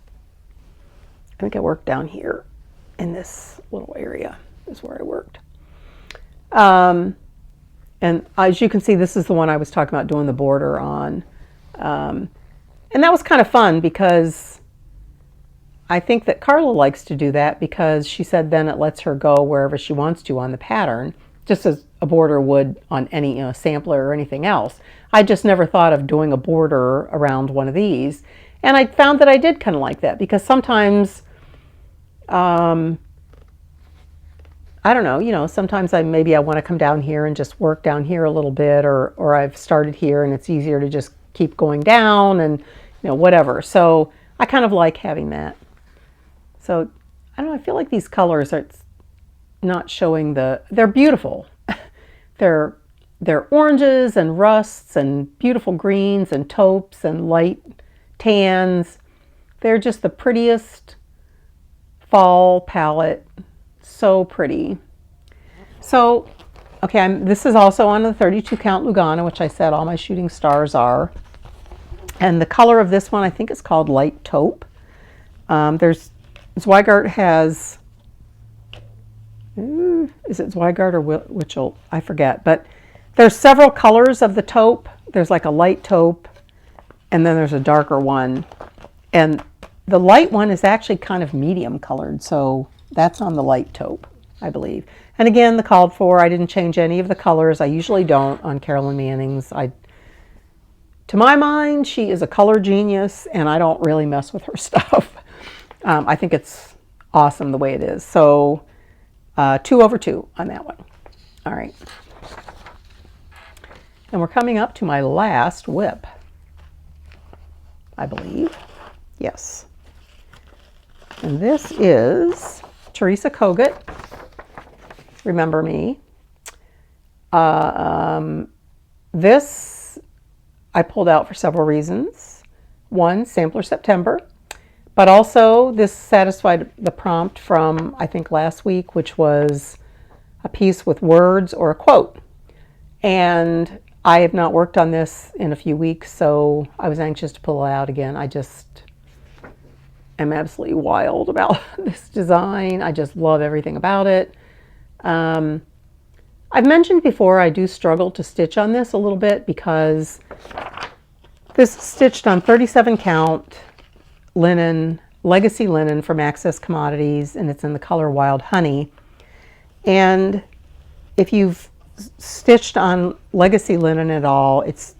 down here in this little area is where I worked. And as you can see, this is the one I was talking about doing the border on. And that was kind of fun because I think that Carla likes to do that because she said then it lets her go wherever she wants to on the pattern, just as a border would on any sampler or anything else. I just never thought of doing a border around one of these. And I found that I did kind of like that because sometimes, I don't know, sometimes maybe I want to come down here and just work down here a little bit, or I've started here and it's easier to just keep going down and, whatever. So I kind of like having that. So I don't know, I feel like these colors are not showing they're beautiful. They're oranges and rusts and beautiful greens and taupes and light tans. They're just the prettiest fall palette. So pretty. So, okay, this is also on the 32 count Lugana, which I said all my shooting stars are. And the color of this one I think is called light taupe. Zweigart has, is it Zweigart or Witchell? I forget, but there's several colors of the taupe. There's like a light taupe, and then there's a darker one. And the light one is actually kind of medium colored, so that's on the light taupe, I believe. And again, the called for, I didn't change any of the colors. I usually don't on Carolyn Manning's. To my mind, she is a color genius, and I don't really mess with her stuff. I think it's awesome the way it is. So 2/2 on that one. All right. And we're coming up to my last whip, I believe. Yes. And this is Teresa Kogut, Remember Me. This I pulled out for several reasons. One, Sampler September, but also this satisfied the prompt from, I think, last week, which was a piece with words or a quote. And I have not worked on this in a few weeks, so I was anxious to pull it out again. I just am absolutely wild about this design. I just love everything about it. I've mentioned before I do struggle to stitch on this a little bit because this is stitched on 37 count linen, legacy linen from Access Commodities, and it's in the color Wild Honey. And if you've stitched on legacy linen at all, it's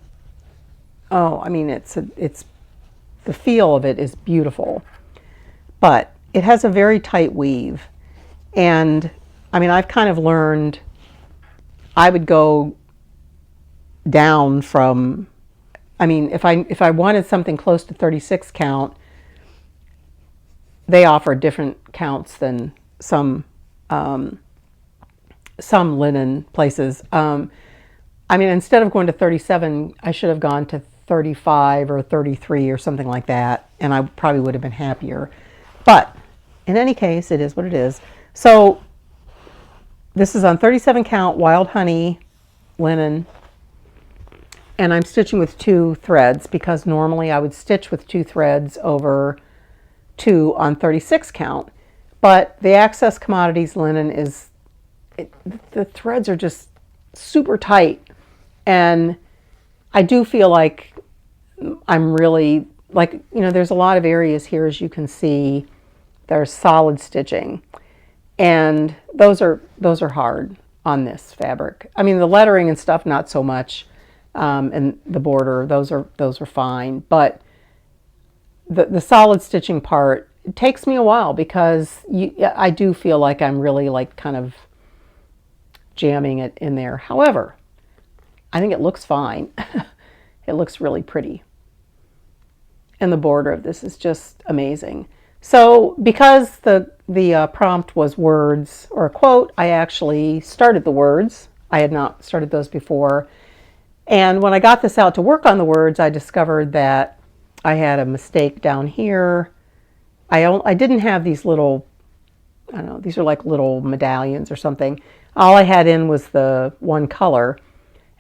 the feel of it is beautiful, but it has a very tight weave. And I mean, I've kind of learned I would go down from, if I wanted something close to 36 count, they offer different counts than some linen places. Instead of going to 37, I should have gone to 35 or 33 or something like that, and I probably would have been happier. But in any case, it is what it is. So this is on 37 count Wild Honey linen, and I'm stitching with 2 threads because normally I would stitch with 2 threads over 2 on 36 count. But the Access Commodities linen the threads are just super tight, and I do feel like I'm really, there's a lot of areas here, as you can see, there's solid stitching, and those are hard. on this fabric. I mean, the lettering and stuff, not so much, and the border, those are fine. But the solid stitching part, it takes me a while because I do feel like I'm really like kind of jamming it in there. However, I think it looks fine. It looks really pretty. And the border of this is just amazing. So because the prompt was words or a quote, I actually started the words. I had not started those before. And when I got this out to work on the words, I discovered that I had a mistake down here. I didn't have these little, I don't know, these are like little medallions or something. All I had in was the one color.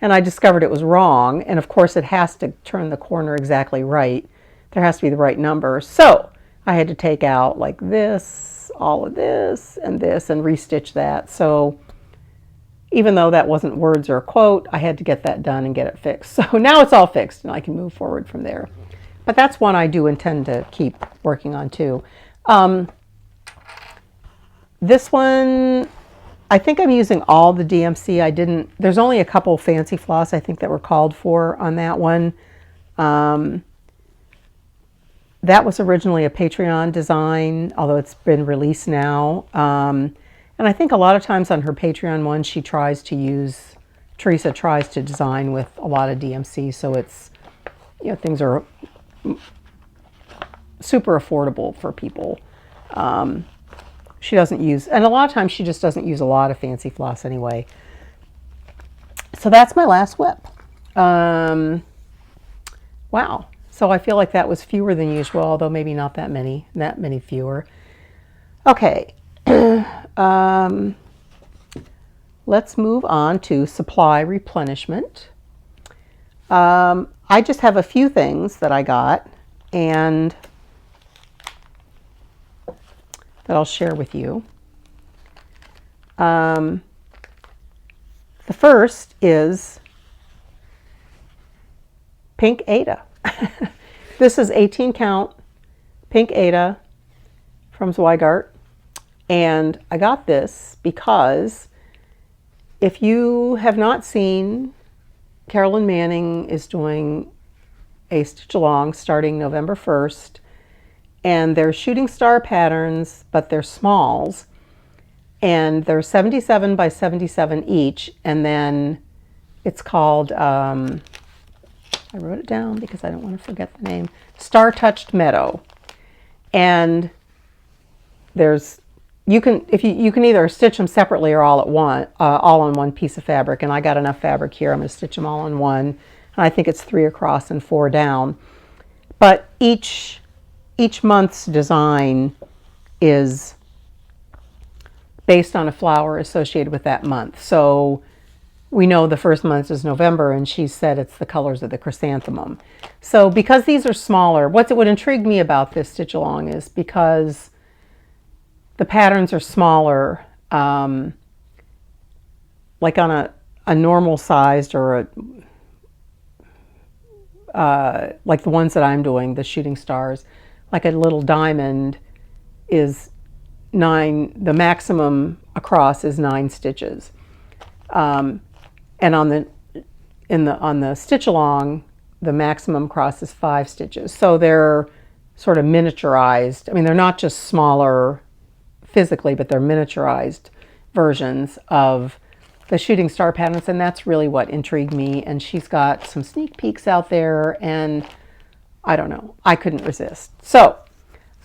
And I discovered it was wrong. And of course it has to turn the corner exactly right. There has to be the right number. So I had to take out like this, all of this, and restitch that. So even though that wasn't words or a quote, I had to get that done and get it fixed. So now it's all fixed and I can move forward from there. But that's one I do intend to keep working on too. This one, I think I'm using all the DMC. There's only a couple fancy floss I think that were called for on that one. That was originally a Patreon design, although it's been released now. And I think a lot of times on her Patreon one, Teresa tries to design with a lot of DMC, so it's, things are super affordable for people. She doesn't use, and a lot of times she just doesn't use a lot of fancy floss anyway. So that's my last whip. Wow. So I feel like that was fewer than usual, although maybe not that many fewer. Okay. Let's move on to supply replenishment. I just have a few things that I got and that I'll share with you. The first is pink Aida. This is 18 count pink Aida from Zweigart. And I got this because if you have not seen, Carolyn Manning is doing a stitch along starting November 1st. And they're shooting star patterns, but they're smalls. And they're 77 by 77 each. And then it's called, I wrote it down because I don't want to forget the name, Star Touched Meadow. And you can either stitch them separately or all on one piece of fabric. And I got enough fabric here. I'm going to stitch them all in one. And I think it's 3 across and 4 down. But each month's design is based on a flower associated with that month. So we know the first month is November, and she said it's the colors of the chrysanthemum. So because these are smaller, what intrigued me about this stitch along is because the patterns are smaller, like on a normal sized or like the ones that I'm doing, the shooting stars, like a little diamond is 9, the maximum across is 9 stitches. And on the stitch along, the maximum across is 5 stitches. So they're sort of miniaturized. I mean, they're not just smaller physically, but they're miniaturized versions of the shooting star patterns, and that's really what intrigued me. And she's got some sneak peeks out there, and I don't know, I couldn't resist. So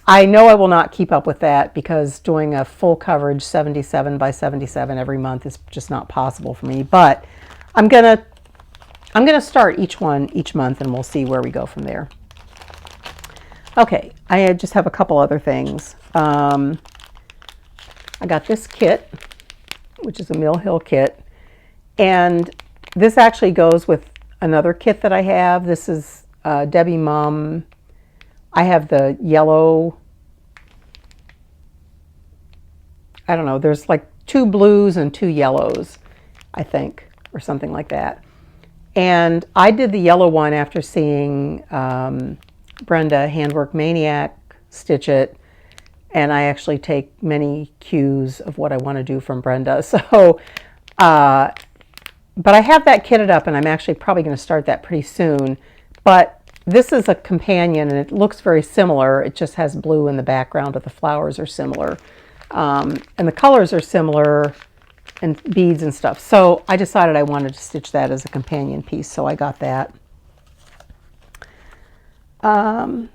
I know I will not keep up with that because doing a full coverage 77 by 77 every month is just not possible for me. But I'm gonna start each month, and we'll see where we go from there. Okay, I just have a couple other things. I got this kit, which is a Mill Hill kit, and this actually goes with another kit that I have. This is Debbie Mum. I have the yellow, I don't know, there's like 2 blues and 2 yellows, I think, or something like that. And I did the yellow one after seeing Brenda Handwork Maniac stitch it, and I actually take many cues of what I want to do from Brenda. So But I have that kitted up, and I'm actually probably going to start that pretty soon. But this is a companion, and it looks very similar. It just has blue in the background, but the flowers are similar. And the colors are similar, and beads and stuff. So I decided I wanted to stitch that as a companion piece, so I got that. All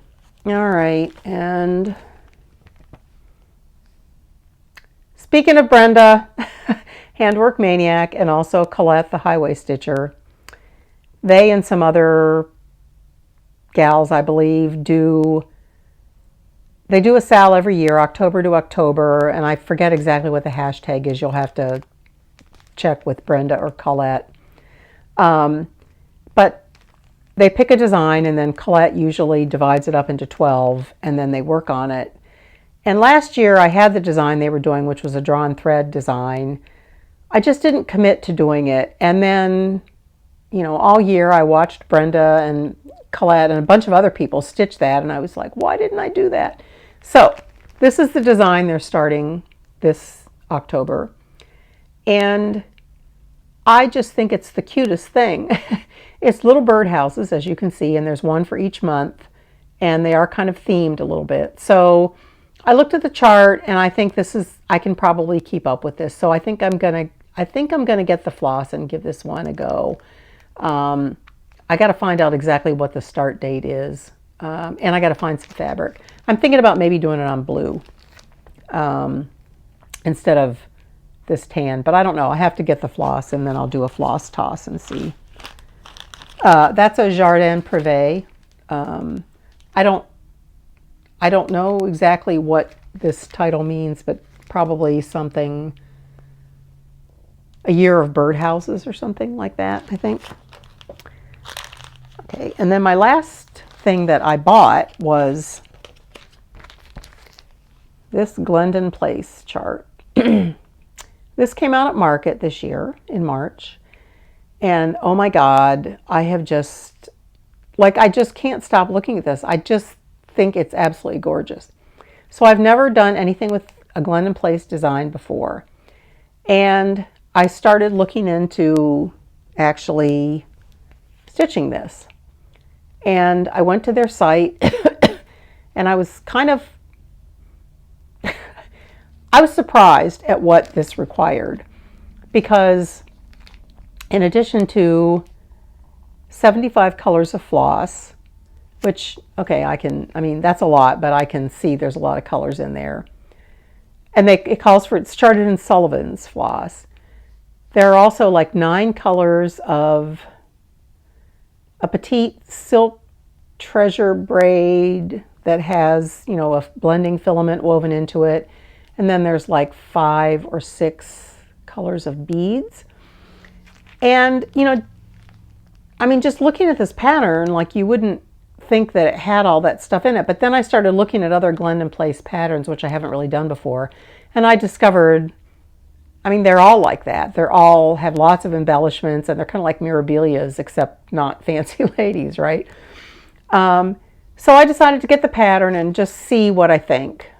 right, and speaking of Brenda, Handwork Maniac, and also Colette, the Highway Stitcher, they and some other gals, I believe, do a sale every year, October to October, and I forget exactly what the hashtag is. You'll have to check with Brenda or Colette. But they pick a design, and then Colette usually divides it up into 12, and then they work on it. And last year I had the design they were doing, which was a drawn thread design. I just didn't commit to doing it. And then, you know, all year I watched Brenda and Colette and a bunch of other people stitch that, and I was like, why didn't I do that? So this is the design they're starting this October. And I just think it's the cutest thing. It's little birdhouses, as you can see, and there's one for each month, and they are kind of themed a little bit. So I looked at the chart, and I think I can probably keep up with this. So I think I'm gonna get the floss and give this one a go. I got to find out exactly what the start date is, and I got to find some fabric. I'm thinking about maybe doing it on blue instead of this tan, but I don't know. I have to get the floss, and then I'll do a floss toss and see. That's a Jardin Privé. I don't know exactly what this title means, but probably something, a year of birdhouses or something like that, I think. Okay, and then my last thing that I bought was this Glendon Place chart. This came out at market this year in March. And oh my God, I just can't stop looking at this. I just think it's absolutely gorgeous. So I've never done anything with a Glendon Place design before. And I started looking into actually stitching this. And I went to their site and I was I was surprised at what this required, because in addition to 75 colors of floss, which, okay, I mean, that's a lot, but I can see there's a lot of colors in there. And it's charted in Sullivan's floss. There are also like 9 colors of a petite silk treasure braid that has, you know, a blending filament woven into it. And then there's like 5 or 6 colors of beads. And, you know, I mean, just looking at this pattern, like, you wouldn't think that it had all that stuff in it. But then I started looking at other Glendon Place patterns, which I haven't really done before. And I discovered, I mean, they're all like that. They're all have lots of embellishments, and they're kind of like Mirabilias, except not fancy ladies, right? So I decided to get the pattern and just see what I think.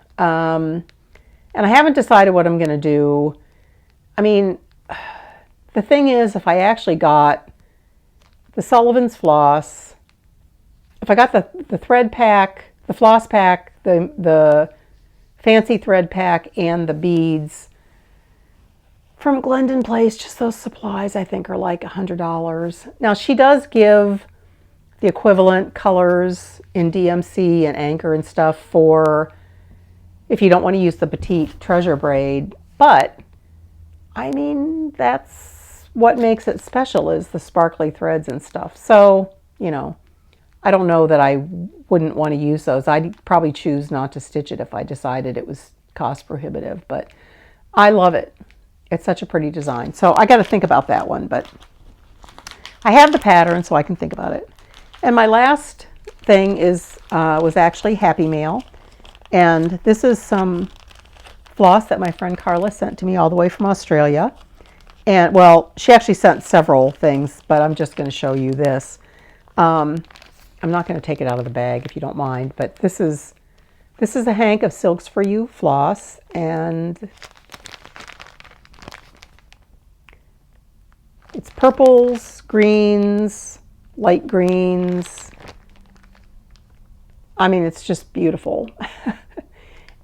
And I haven't decided what I'm going to do. I mean, the thing is, if I actually got the Sullivan's floss, if I got the thread pack, the floss pack, the fancy thread pack, and the beads from Glendon Place, just those supplies, I think, are like $100. Now, she does give the equivalent colors in DMC and Anchor and stuff for if you don't want to use the petite treasure braid, but I mean, that's what makes it special, is the sparkly threads and stuff. So, you know, I don't know that I wouldn't want to use those. I'd probably choose not to stitch it if I decided it was cost prohibitive, but I love it. It's such a pretty design. So I got to think about that one, but I have the pattern so I can think about it. And my last thing was actually Happy Mail. And this is some floss that my friend Carla sent to me all the way from Australia. And, well, she actually sent several things, but I'm just going to show you this. I'm not going to take it out of the bag if you don't mind, but this is a hank of Silks for You floss, and It's purples, greens, light greens. I mean, it's just beautiful.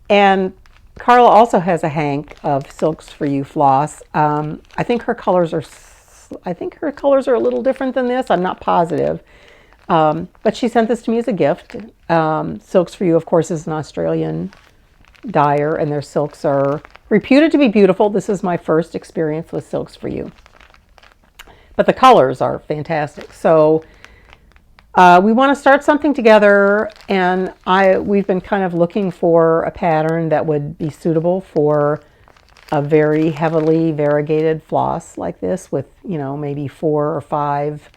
And Carla also has a hank of Silks for You floss. I think her colors are a little different than this. I'm not positive. But she sent this to me as a gift. Silks for You, of course, is an Australian dyer, and their silks are reputed to be beautiful. This is my first experience with Silks for You. But the colors are fantastic. So we want to start something together, and we've been kind of looking for a pattern that would be suitable for a very heavily variegated floss like this with, you know, maybe 4 or 5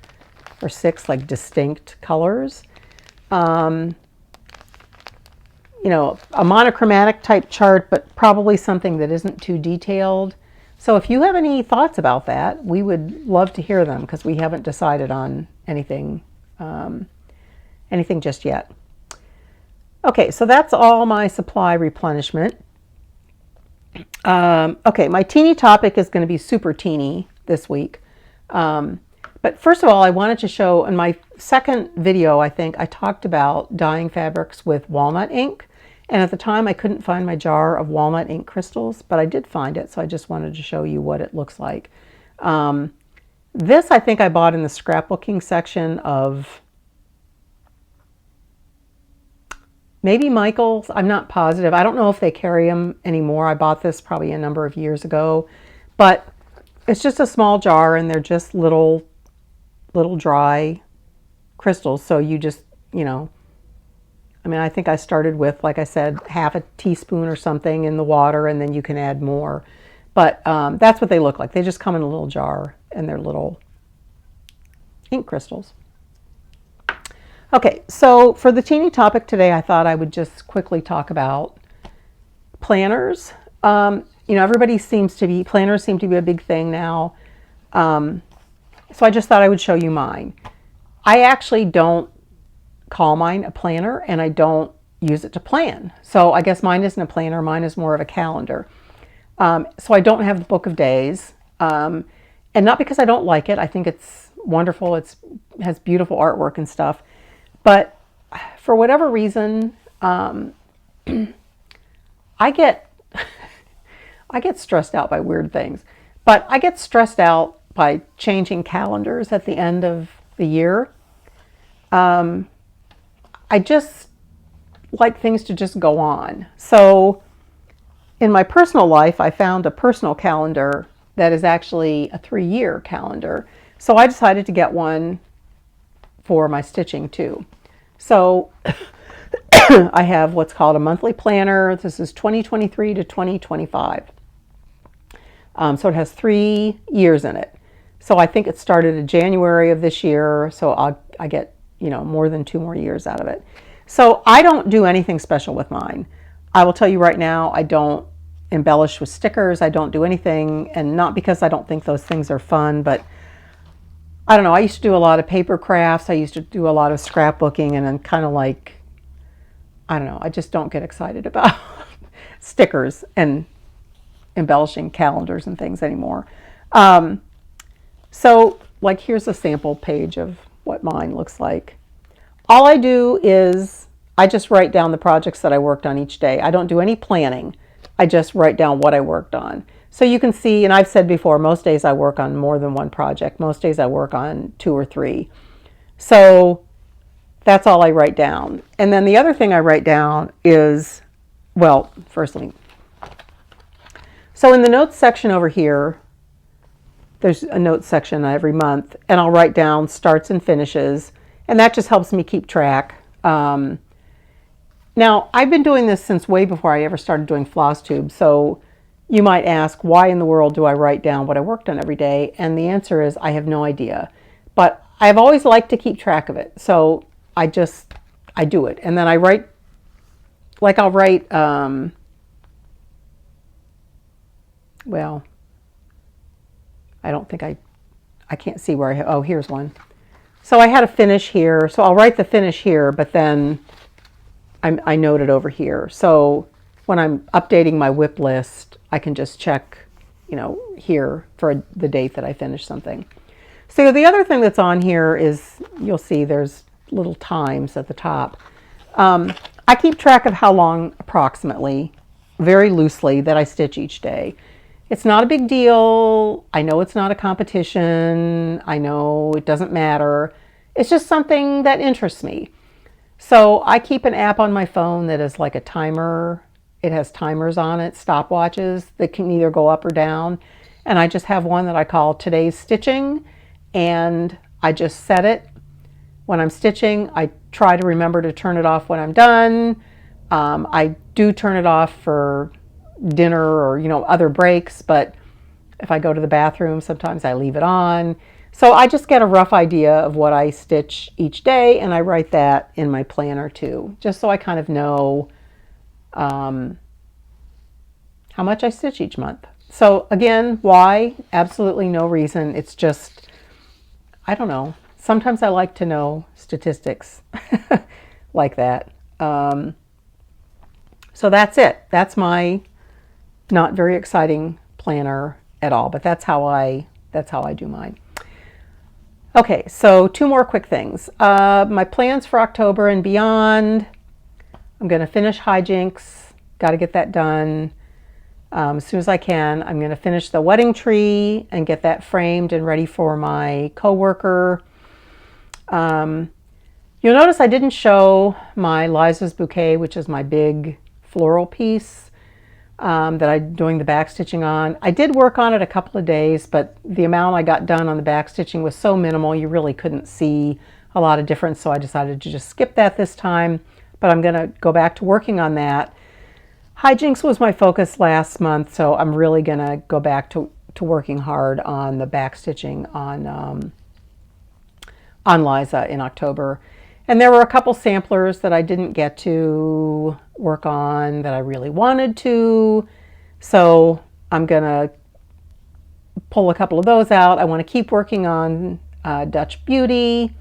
or 6 like distinct colors. You know, a monochromatic type chart, but probably something that isn't too detailed. So if you have any thoughts about that, we would love to hear them, because we haven't decided on anything just yet. Okay, so that's all my supply replenishment. Okay, my teeny topic is going to be super teeny this week. But first of all, I wanted to show, in my second video, I think, I talked about dyeing fabrics with walnut ink. And at the time, I couldn't find my jar of walnut ink crystals, but I did find it, so I just wanted to show you what it looks like. This, I think I bought in the scrapbooking section of maybe Michael's. I'm not positive. I don't know if they carry them anymore. I bought this probably a number of years ago. But it's just a small jar, and they're just little dry crystals. So you just, you know, I mean, I think I started with, like I said, half a teaspoon or something in the water, and then you can add more. But that's what they look like. They just come in a little jar, and they're little ink crystals. Okay, so for the teeny topic today, I thought I would just quickly talk about planners. You know, planners seem to be a big thing now. So I just thought I would show you mine. I actually don't call mine a planner, and I don't use it to plan. So I guess mine isn't a planner, mine is more of a calendar. So I don't have the book of days, and not because I don't like it. I think it's wonderful. It has beautiful artwork and stuff. But for whatever reason, I get stressed out by weird things. But I get stressed out by changing calendars at the end of the year. I just like things to just go on. So in my personal life, I found a personal calendar that is actually a 3-year calendar. So I decided to get one for my stitching too. So I have what's called a monthly planner. This is 2023 to 2025. So it has 3 years in it. So I think it started in January of this year. So I get, you know, more than 2 more years out of it. So I don't do anything special with mine. I will tell you right now, I don't embellish with stickers. I don't do anything, and not because I don't think those things are fun, but I don't know. I used to do a lot of paper crafts. I used to do a lot of scrapbooking, and then kind of like, I don't know, I just don't get excited about stickers and embellishing calendars and things anymore. So like, here's a sample page of what mine looks like. All I do is I just write down the projects that I worked on each day. I don't do any planning. I just write down what I worked on. So you can see, and I've said before, most days I work on more than one project. Most days I work on 2 or 3. So that's all I write down. And then the other thing I write down is, well, first let me, so in the notes section over here, there's a notes section every month, and I'll write down starts and finishes, and that just helps me keep track. Now, I've been doing this since way before I ever started doing Flosstube, so you might ask, why in the world do I write down what I worked on every day? And the answer is, I have no idea. But I've always liked to keep track of it, so I do it. And then I write, like I'll write, well, I don't think I can't see where I have, oh, here's one. So I had a finish here, so I'll write the finish here, but then I note it over here. So when I'm updating my WIP list, I can just check, you know, here for the date that I finished something. So the other thing that's on here is, you'll see there's little times at the top. I keep track of how long approximately, very loosely, that I stitch each day. It's not a big deal. I know it's not a competition. I know it doesn't matter. It's just something that interests me. So I keep an app on my phone that is like a timer. It has timers on it, stopwatches that can either go up or down. And I just have one that I call Today's Stitching, and I just set it. When I'm stitching, I try to remember to turn it off when I'm done. I do turn it off for dinner or, other breaks, but if I go to the bathroom, sometimes I leave it on. So I just get a rough idea of what I stitch each day, and I write that in my planner too, just so I kind of know how much I stitch each month. So again, why? Absolutely no reason. It's just, I don't know. Sometimes I like to know statistics like that. So that's it. That's my not very exciting planner at all, but that's how I do mine. Okay, so 2 more quick things. My plans for October and beyond. I'm going to finish hijinks. Got to get that done as soon as I can. I'm going to finish the wedding tree and get that framed and ready for my coworker. You'll notice I didn't show my Liza's bouquet, which is my big floral piece that I'm doing the back stitching on. I did work on it a couple of days, but the amount I got done on the back stitching was so minimal you really couldn't see a lot of difference, so I decided to just skip that this time, but I'm going to go back to working on that. Hijinks was my focus last month, so I'm really going to go back to working hard on the back stitching on Liza in October. And there were a couple samplers that I didn't get to work on that I really wanted to, so I'm going to pull a couple of those out. I want to keep working on Dutch Beauty.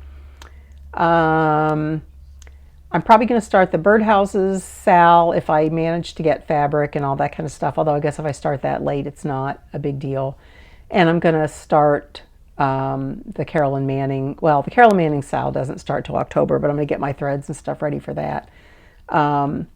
I'm probably going to start the birdhouses, Sal, if I manage to get fabric and all that kind of stuff, although I guess if I start that late, it's not a big deal. And I'm going to start the Carolyn Manning. Well, the Carolyn Manning Sal doesn't start till October, but I'm going to get my threads and stuff ready for that. And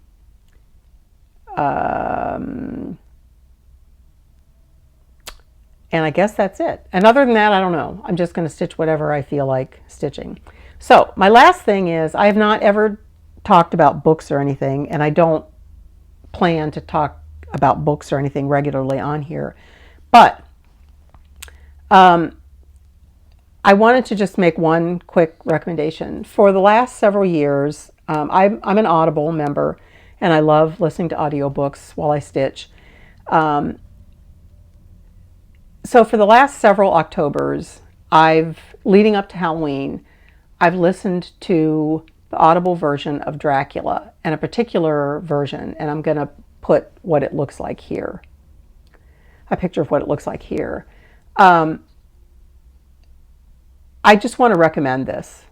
I guess that's it. And other than that, I don't know. I'm just going to stitch whatever I feel like stitching. So my last thing is, I have not ever talked about books or anything, and I don't plan to talk about books or anything regularly on here. But I wanted to just make one quick recommendation. For the last several years, I'm an Audible member, and I love listening to audiobooks while I stitch. So for the last several Octobers, leading up to Halloween, I've listened to the Audible version of Dracula, and a particular version, and I'm going to put what it looks like here. A picture of what it looks like here. I just want to recommend this.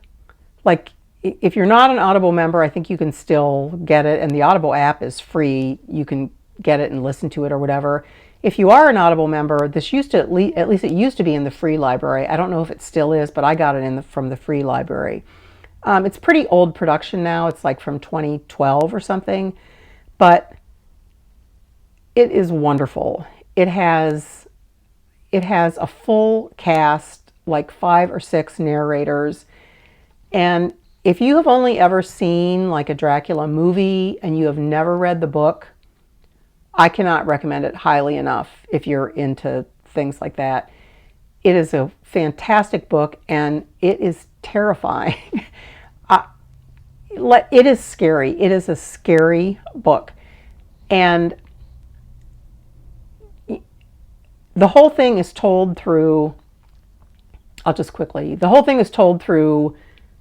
Like, if you're not an Audible member, I think you can still get it, and the Audible app is free. You can get it and listen to it or whatever. If you are an Audible member, this used to, at least it used to be in the free library. I don't know if it still is, but I got it from the free library. It's pretty old production now. It's like from 2012 or something, but it is wonderful. It has a full cast, like 5 or 6 narrators. And if you have only ever seen like a Dracula movie and you have never read the book, I cannot recommend it highly enough if you're into things like that. It is a fantastic book, and it is terrifying. It is scary. It is a scary book. And the whole thing is told through, the whole thing is told through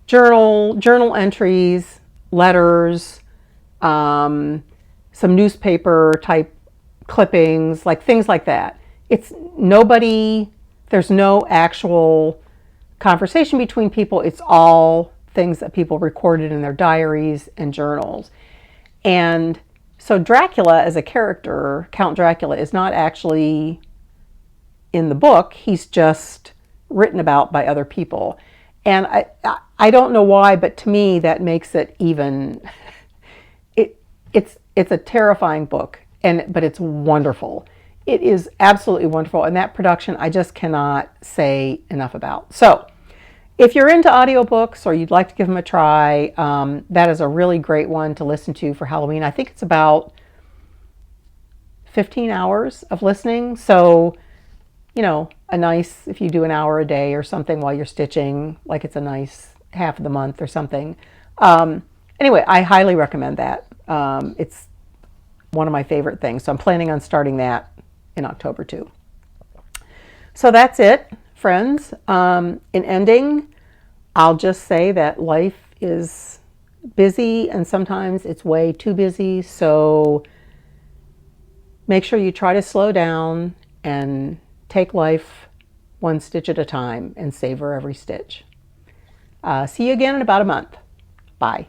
journal entries, letters, some newspaper type clippings, like things like that. There's no actual conversation between people. It's all things that people recorded in their diaries and journals. And so Dracula as a character, Count Dracula, is not actually in the book. He's just written about by other people. And I don't know why, but to me that makes it even, it's a terrifying book, but it's wonderful. It is absolutely wonderful, and that production I just cannot say enough about. So if you're into audiobooks or you'd like to give them a try, that is a really great one to listen to for Halloween. I think it's about 15 hours of listening. So, you know, a nice, if you do an hour a day or something while you're stitching, like it's a nice half of the month or something. Anyway, I highly recommend that. It's one of my favorite things. So I'm planning on starting that in October too. So that's it, friends. In ending, I'll just say that life is busy and sometimes it's way too busy. So make sure you try to slow down and take life one stitch at a time and savor every stitch. See you again in about a month. Bye.